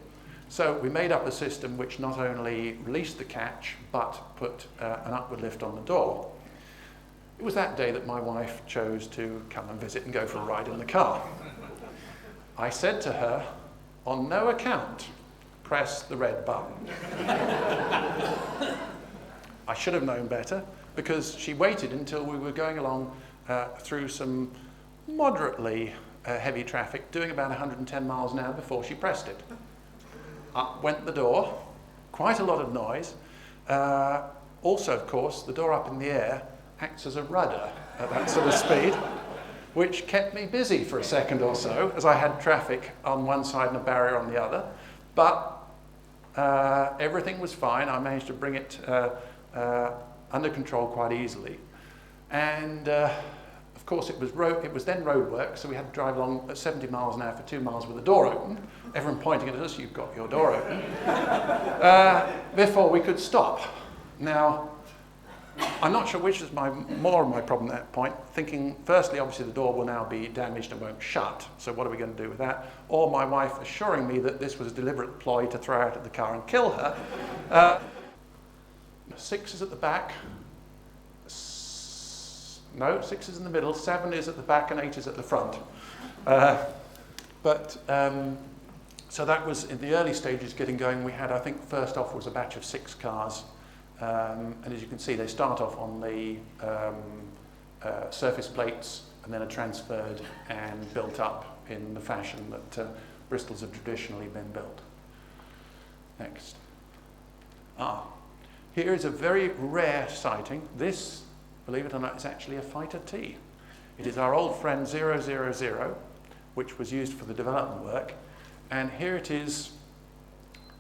So we made up a system which not only released the catch, but put an upward lift on the door. It was that day that my wife chose to come and visit and go for a ride in the car. I said to her, on no account, press the red button. I should have known better, because she waited until we were going along through some moderately heavy traffic, doing about 110 miles an hour before she pressed it. Up went the door, quite a lot of noise. Also, of course, the door up in the air acts as a rudder at that sort of speed, which kept me busy for a second or so, as I had traffic on one side and a barrier on the other. But everything was fine. I managed to bring it under control quite easily. And of course, it was then road work, so we had to drive along at 70 miles an hour for 2 miles with the door open. Everyone pointing at us, you've got your door open. Before we could stop. Now, I'm not sure which is more of my problem at that point, thinking, firstly, obviously the door will now be damaged and won't shut, so what are we going to do with that? Or my wife assuring me that this was a deliberate ploy to throw her out of the car and kill her. 6 is at the back. No, 6 is in the middle, 7 is at the back, and 8 is at the front. So that was in the early stages getting going. We had, I think, first off was a batch of 6 cars. And as you can see, they start off on the surface plates and then are transferred and built up in the fashion that Bristols have traditionally been built. Next. Here is a very rare sighting. This, believe it or not, is actually a Fighter T. It is our old friend 000, which was used for the development work. And here it is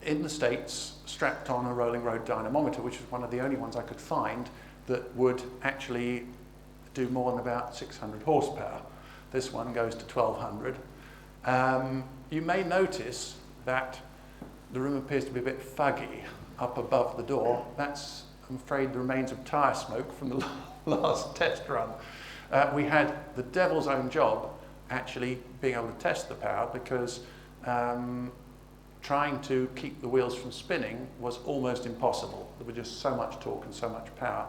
in the States, strapped on a rolling road dynamometer, which was one of the only ones I could find that would actually do more than about 600 horsepower. This one goes to 1200. You may notice that the room appears to be a bit fuggy up above the door. That's, I'm afraid, the remains of tyre smoke from the last test run. We had the devil's own job actually being able to test the power, because trying to keep the wheels from spinning was almost impossible. There was just so much torque and so much power.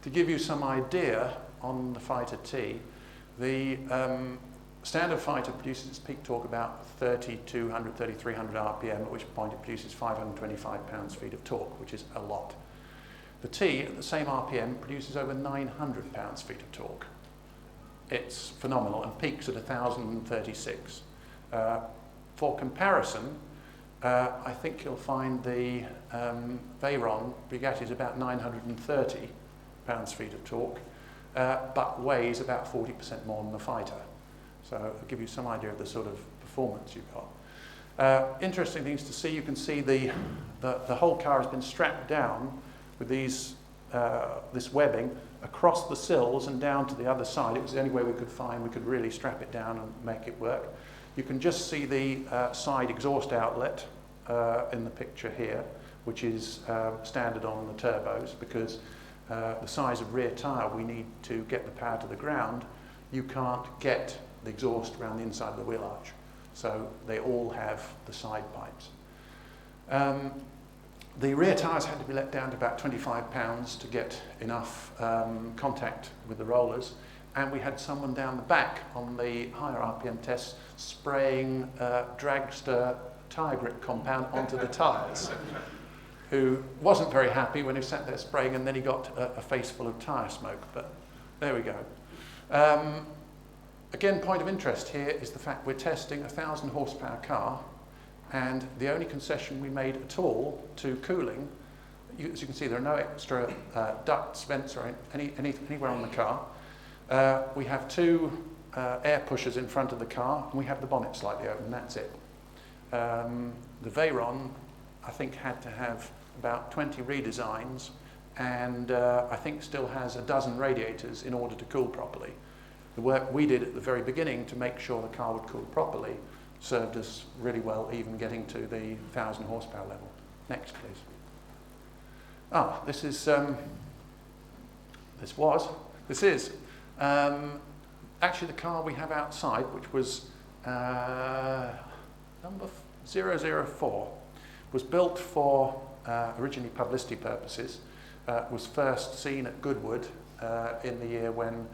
To give you some idea on the Fighter T, the standard Fighter produces its peak torque about 3,200, 3,300 RPM, at which point it produces 525 pounds-feet of torque, which is a lot. The T, at the same RPM, produces over 900 pounds-feet of torque. It's phenomenal, and peaks at 1,036. For comparison, I think you'll find the Veyron Bugatti is about 930 pounds-feet of torque, but weighs about 40% more than the Fighter. So it'll give you some idea of the sort of performance you've got. Interesting things to see. You can see the whole car has been strapped down with these this webbing across the sills and down to the other side. It was the only way we could find we could really strap it down and make it work. You can just see the side exhaust outlet in the picture here, which is standard on the turbos, because the size of rear tyre we need to get the power to the ground, you can't get the exhaust around the inside of the wheel arch. So they all have the side pipes. The rear tyres had to be let down to about 25 pounds to get enough contact with the rollers. And we had someone down the back on the higher RPM tests spraying dragster tyre grip compound onto the tyres, who wasn't very happy when he sat there spraying, and then he got a face full of tyre smoke. But there we go. Again, point of interest here is the fact we're testing a 1,000 horsepower car, and the only concession we made at all to cooling, as you can see, there are no extra ducts, vents, or anywhere on the car. We have 2 air pushers in front of the car, and we have the bonnet slightly open, that's it. The Veyron, I think, had to have about 20 redesigns, and I think still has a dozen radiators in order to cool properly. The work we did at the very beginning to make sure the car would cool properly served us really well, even getting to the 1,000 horsepower level. Next, please. This is actually the car we have outside, which was number 004, was built for originally publicity purposes, was first seen at Goodwood in the year when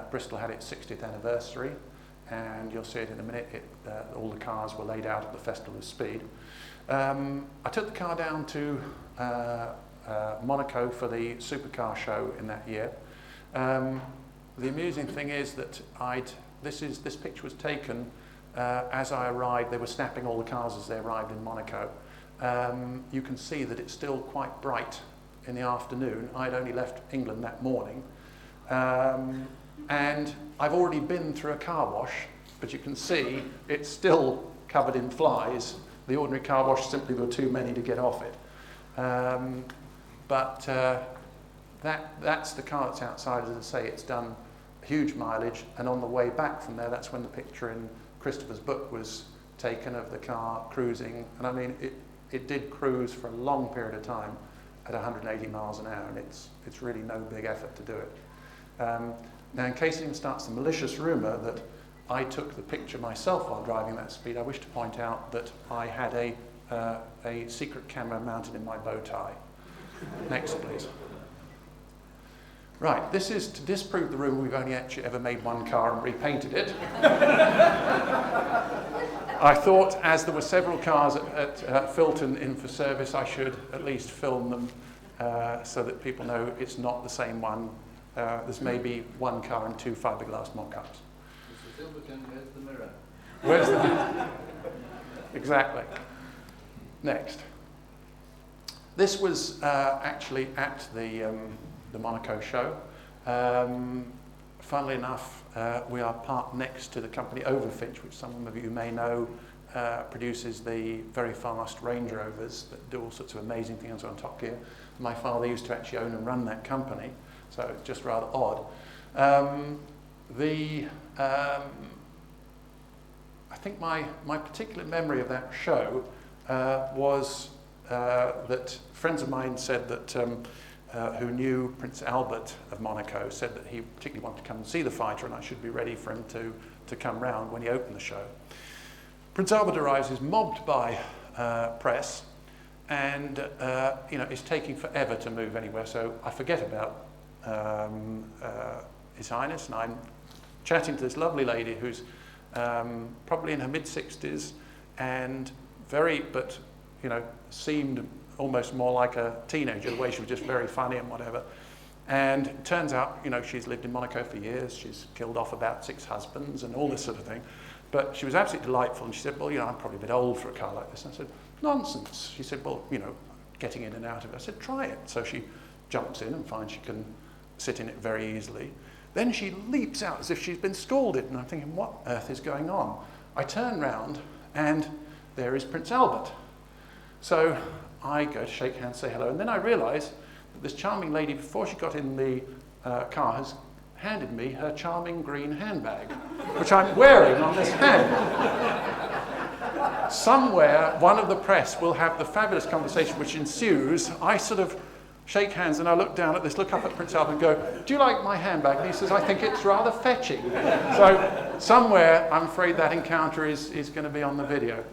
Bristol had its 60th anniversary, and you'll see it in a minute. All the cars were laid out at the Festival of Speed. I took the car down to Monaco for the supercar show in that year. The amusing thing is that this picture was taken as I arrived. They were snapping all the cars as they arrived in Monaco. You can see that it's still quite bright in the afternoon. I'd only left England that morning. And I've already been through a car wash, but you can see it's still covered in flies. The ordinary car wash, simply there were too many to get off it. But that's the car that's outside. As I say, it's done huge mileage, and on the way back from there, that's when the picture in Christopher's book was taken of the car cruising. And I mean, it did cruise for a long period of time at 180 miles an hour, and it's really no big effort to do it. Now, in case anyone starts the malicious rumour that I took the picture myself while driving that speed, I wish to point out that I had a secret camera mounted in my bow tie. Next, please. Right, this is to disprove the rumour we've only actually ever made one car and repainted it. I thought, as there were several cars at Filton in for service, I should at least film them so that people know it's not the same one. There's maybe one car and two fiberglass mock-ups. Mr. Silverton, where's the mirror? Where's the mirror? Exactly. Next. This was actually at the Monaco show. Funnily enough, we are parked next to the company Overfitch, which some of you may know produces the very fast Range Rovers that do all sorts of amazing things on Top Gear. My father used to actually own and run that company, so it's just rather odd. I think my particular memory of that show was that friends of mine said that who knew Prince Albert of Monaco said that he particularly wanted to come and see the fighter, and I should be ready for him to come round when he opened the show. Prince Albert arrives, is mobbed by press, and is taking forever to move anywhere. So I forget about His Highness, and I'm chatting to this lovely lady who's probably in her mid-60s and seemed almost more like a teenager, the way she was just very funny and whatever. And it turns out, she's lived in Monaco for years. She's killed off about 6 husbands and all this sort of thing. But she was absolutely delightful. And she said, well, I'm probably a bit old for a car like this. And I said, nonsense. She said, well, getting in and out of it. I said, try it. So she jumps in and finds she can sit in it very easily. Then she leaps out as if she's been scalded. And I'm thinking, what on earth is going on? I turn round and there is Prince Albert. So I go to shake hands, say hello, and then I realise that this charming lady, before she got in the car, has handed me her charming green handbag, which I'm wearing on this hand. Somewhere, one of the press will have the fabulous conversation which ensues. I sort of shake hands and I look up at Prince Albert and go, do you like my handbag? And he says, I think it's rather fetching. So somewhere, I'm afraid that encounter is going to be on the video.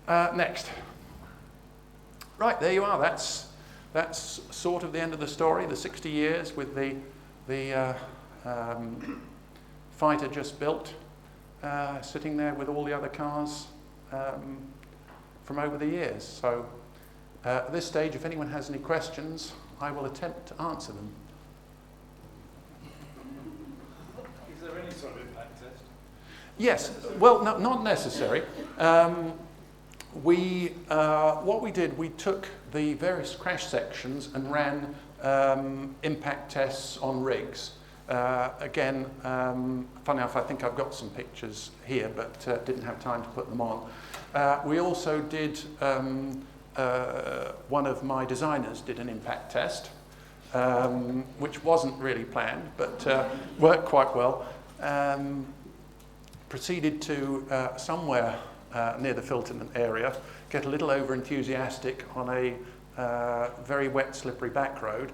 Next. Right, there you are. That's sort of the end of the story. The 60 years with the fighter just built, sitting there with all the other cars from over the years. So at this stage, if anyone has any questions, I will attempt to answer them. Is there any sort of impact test? Yes. Well, not necessary. What we did, we took the various crash sections and ran impact tests on rigs. Again, funny enough, I think I've got some pictures here, but didn't have time to put them on. We also did, one of my designers did an impact test, which wasn't really planned, but worked quite well. Proceeded to somewhere near the Filton area, get a little over enthusiastic on a very wet, slippery back road,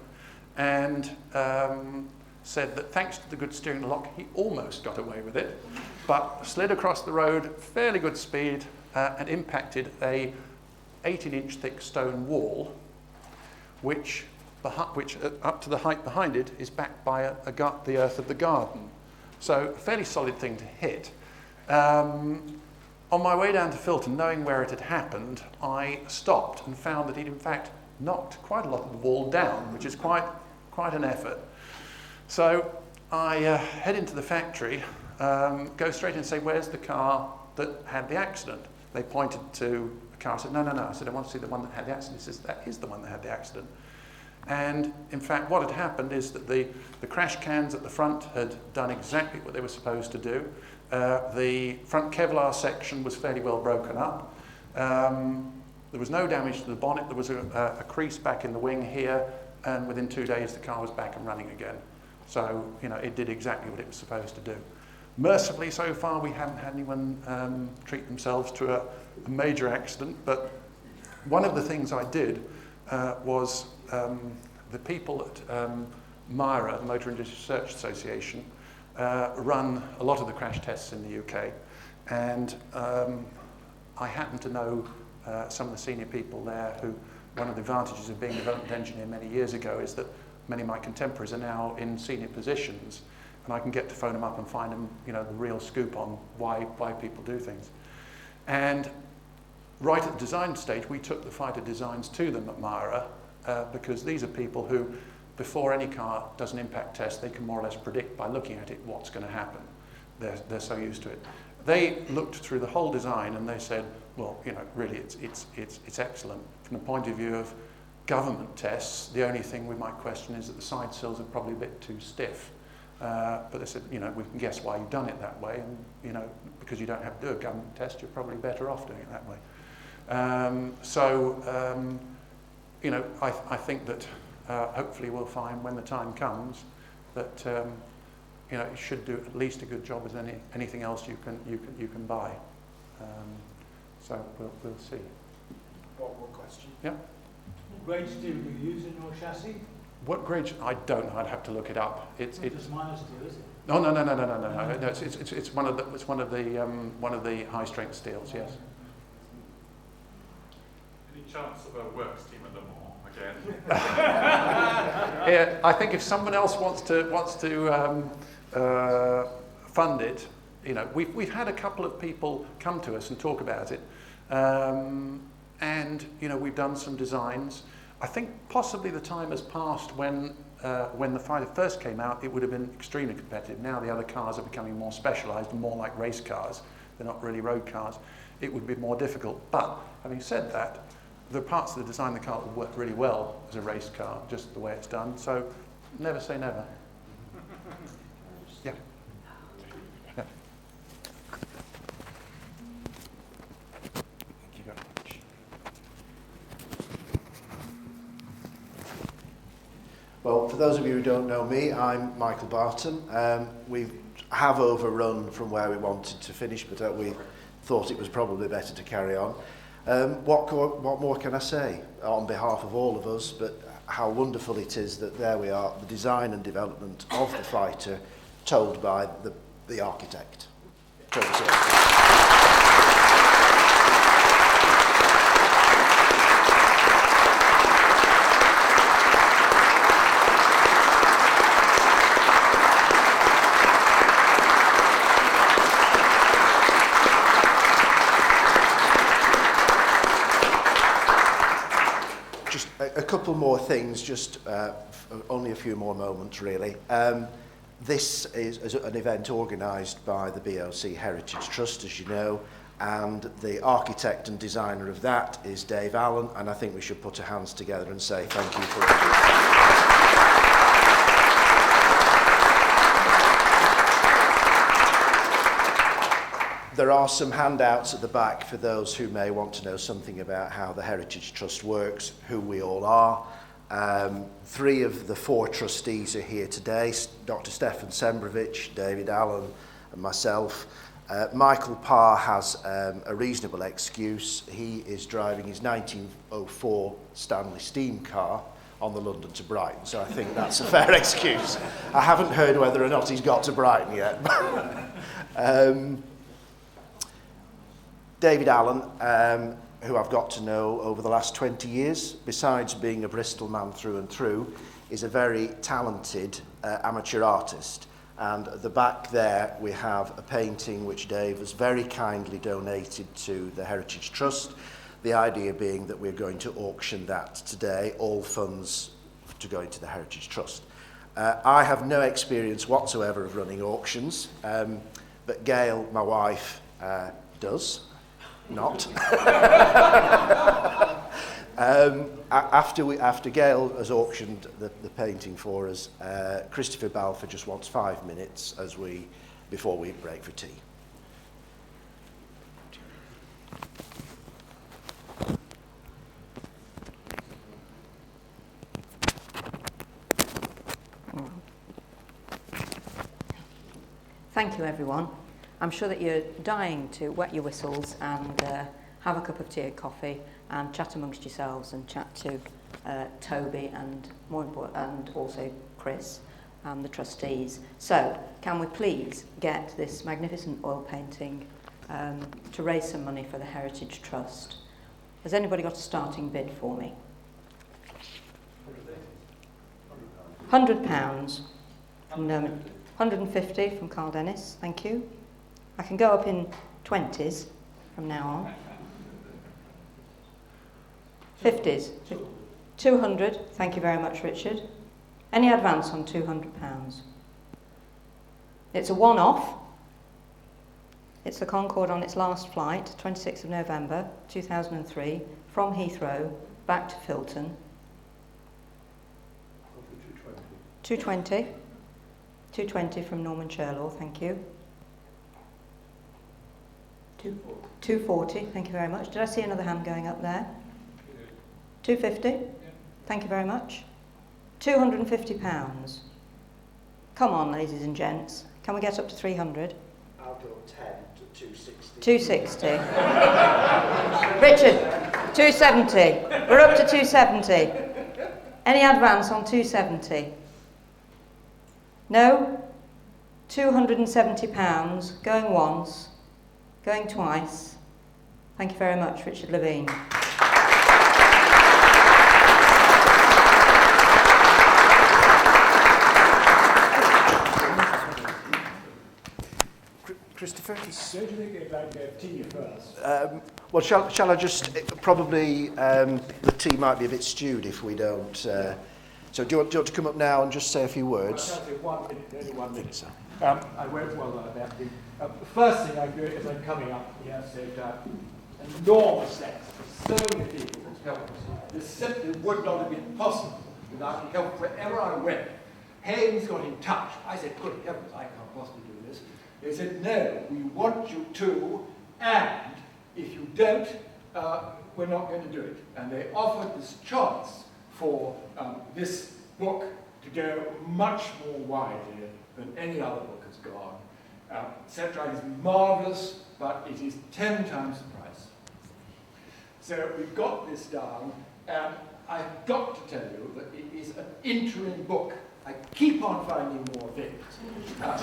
and said that thanks to the good steering and lock, he almost got away with it, but slid across the road, fairly good speed, and impacted a 18-inch thick stone wall, which which up to the height behind it is backed by the earth of the garden. So a fairly solid thing to hit. On my way down to Filton, knowing where it had happened, I stopped and found that he'd in fact knocked quite a lot of the wall down, which is quite an effort. So I head into the factory, go straight in and say, where's the car that had the accident? They pointed to a car. I said, no. I said, I want to see the one that had the accident. He says, that is the one that had the accident. And in fact, what had happened is that the crash cans at the front had done exactly what they were supposed to do. The front Kevlar section was fairly well broken up. There was no damage to the bonnet. There was a crease back in the wing here, and within 2 days the car was back and running again. So, it did exactly what it was supposed to do. Mercifully, so far, we haven't had anyone treat themselves to a major accident, but one of the things I did was the people at MIRA, the Motor Industry Research Association, run a lot of the crash tests in the UK, and I happen to know some of the senior people there who, one of the advantages of being a development engineer many years ago is that many of my contemporaries are now in senior positions, and I can get to phone them up and find them, the real scoop on why people do things. And right at the design stage, we took the fighter designs to them at MIRA, because these are people who, before any car does an impact test, they can more or less predict by looking at it what's going to happen. They're so used to it. They looked through the whole design and they said, well, really it's excellent. From the point of view of government tests, the only thing we might question is that the side sills are probably a bit too stiff. But they said, we can guess why you've done it that way, and because you don't have to do a government test, you're probably better off doing it that way. I think that hopefully we'll find when the time comes that it should do at least a good job as anything else you can buy. So we'll see. One more question. Yeah. What grade steel do you use in your chassis? What grade? I don't know. I'd have to look it up. It's minus steel, is it? No. It's one of the high strength steels. Yes. Any chance of a works team at Le Mans again? Yeah, I think if someone else wants to fund it, we've had a couple of people come to us and talk about it, and we've done some designs. I think possibly the time has passed when the fighter first came out, it would have been extremely competitive. Now the other cars are becoming more specialised and more like race cars. They're not really road cars. It would be more difficult. But having said that, the parts of the design of the car will work really well as a race car, just the way it's done. So never say never. Yeah. Yeah. Thank you very much. Well, for those of you who don't know me, I'm Michael Barton. We have overrun from where we wanted to finish, but we thought it was probably better to carry on. What more can I say on behalf of all of us, but how wonderful it is that there we are, the design and development of the fighter told by the architect. Toby Silverton. A couple more things, just only a few more moments really. This is an event organised by the BOC Heritage Trust, as you know, and the architect and designer of that is Dave Allen, and I think we should put our hands together and say thank you for it. There are some handouts at the back for those who may want to know something about how the Heritage Trust works, who we all are. 3 of the 4 trustees are here today, Dr. Stefan Sembrovich, David Allen and myself. Michael Parr has a reasonable excuse. He is driving his 1904 Stanley steam car on the London to Brighton, so I think that's a fair excuse. I haven't heard whether or not he's got to Brighton yet. David Allen who I've got to know over the last 20 years, besides being a Bristol man through and through, is a very talented amateur artist. And at the back there we have a painting which Dave has very kindly donated to the Heritage Trust. The idea being that we're going to auction that today, all funds to go into the Heritage Trust. I have no experience whatsoever of running auctions, but Gail, my wife, does not. After Gail has auctioned the painting for us, Christopher Balfour just wants 5 minutes before we break for tea. Thank you, everyone. I'm sure that you're dying to wet your whistles and have a cup of tea or coffee and chat amongst yourselves and chat to Toby and more important, and also Chris and the trustees. So, can we please get this magnificent oil painting to raise some money for the Heritage Trust? Has anybody got a starting bid for me? £100 from Norman. 150 from Carl Dennis, thank you. I can go up in 20s from now on. 50s. 200, thank you very much, Richard. Any advance on £200? It's a one-off. It's the Concorde on its last flight, 26th of November 2003, from Heathrow back to Filton. 220. 220 from Norman Sherlaw, thank you. 240, thank you very much. Did I see another hand going up there? 250, thank you very much. £250. Come on, ladies and gents. Can we get up to 300? I'll go 10 to 260. 260. Richard, 270. We're up to 270. Any advance on 270? No? £270, going once, going twice. Thank you very much, Richard Levine. Christopher? Don't you think they'd like to have tea first? Well, shall I just, probably the tea might be a bit stewed if we don't. So do you want to come up now and just say a few words? I'll tell you 1 minute, only 1 I think minute. so. I won't dwell on that thing. The first thing I do as I'm coming up here said enormous thanks to so many people who's helped us. This simply would not have been possible without your help wherever I went. Haynes got in touch. I said, good heavens, I can't possibly do this. They said, no, we want you to, and if you don't, we're not going to do it. And they offered this chance for this book to go much more widely than any other book has gone. Etc. is marvellous, but it is 10 times the price. So we've got this down, and I've got to tell you that it is an interim book. I keep on finding more things.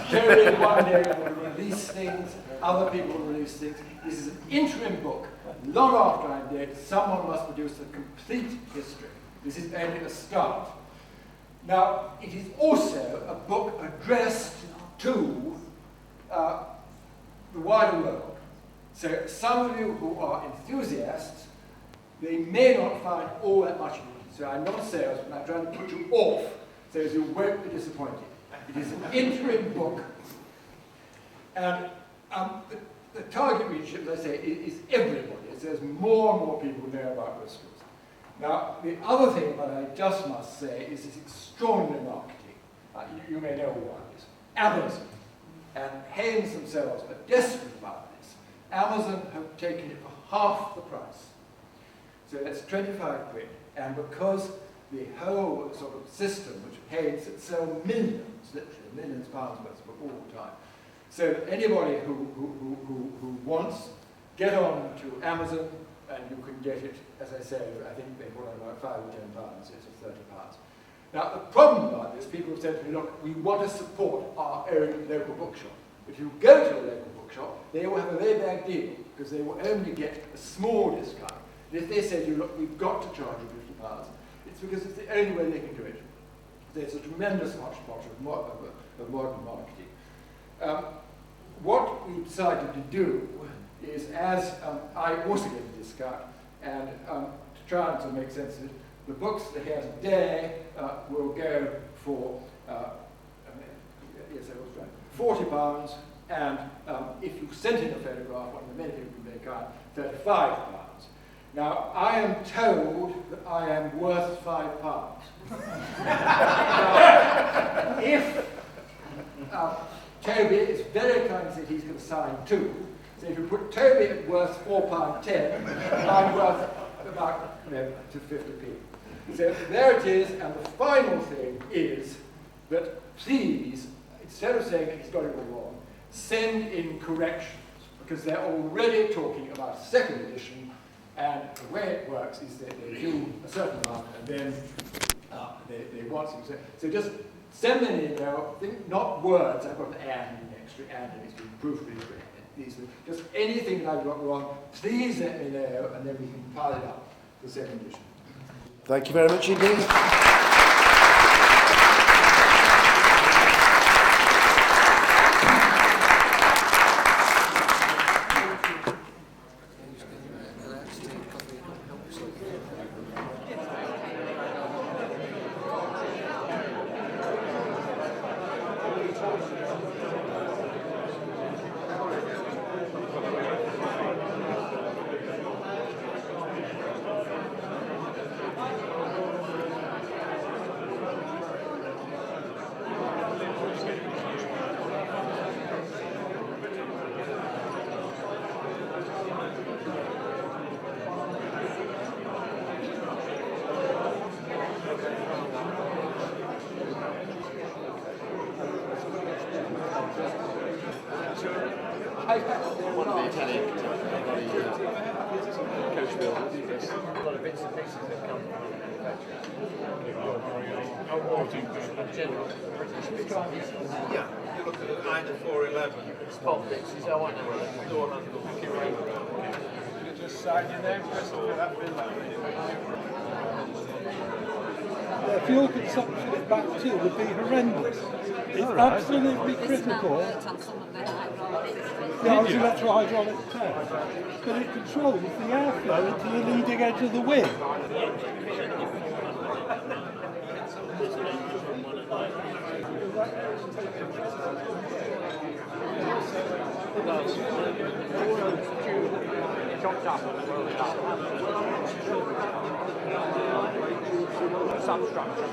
Jerry one day will release things, other people will release things. This is an interim book. Long after I'm dead, someone must produce a complete history. This is only a start. Now, it is also a book addressed to the wider world. So some of you who are enthusiasts, they may not find all that much of it. So I'm not a salesman, I'm trying to put you off so as you won't be disappointed. It is an interim book. And the target reach, as I say, is everybody. So there's more and more people know about Bristol. Now, the other thing that I just must say is this extraordinary marketing. You may know what it is. Amazon and Haynes themselves are desperate about this. Amazon have taken it for half the price. So that's 25 quid. And because the whole sort of system, which Haynes had sold millions, literally millions of pounds worth of all the time. So that anybody who wants, get on to Amazon, and you can get it, as I say, I think they bought it about £5 or £10, it's £30. Now, the problem about this, people have said to me, look, we want to support our own local bookshop. If you go to a local bookshop, they will have a very bad deal, because they will only get a small discount. And if they say, look, we've got to charge you £50, it's because it's the only way they can do it. There's a tremendous hodgepodge of modern marketing. What we decided to do is, as I also get a discount, and to try and to make sense of it, the books that are here today will go for yes, I was right, £40, and if you sent in a photograph, one of the many people who make out, £35. Now, I am told that I am worth £5. Now, if Toby is very kind and said he's going to sign 2, so if you put Toby at worth £4.10, I'm worth about to 50p. So there it is, and the final thing is that please, instead of saying he's got it all wrong, send in corrections, because they're already talking about a second edition, and the way it works is that they do a certain amount, and then they want something. So just send them in now, not words, I've got an and in extra, and it's been proofread. Just anything that I've got wrong, please let me know, and then we can pile it up for the second edition. Thank you very much indeed. One of the Italian coach builders. A lot of bits and pieces that come from general British bits and pieces. Yeah, you look at the 9 to 411. Spot bits is how I know what door handle. You just sign your name, Bristol, for that bill. If you look at something at back two, it would be horrendous. It's absolutely critical. Yeah, it's electrohydraulic test. But it controls the airflow into the leading edge of the wing. Chopped up and rolled up. Some structure.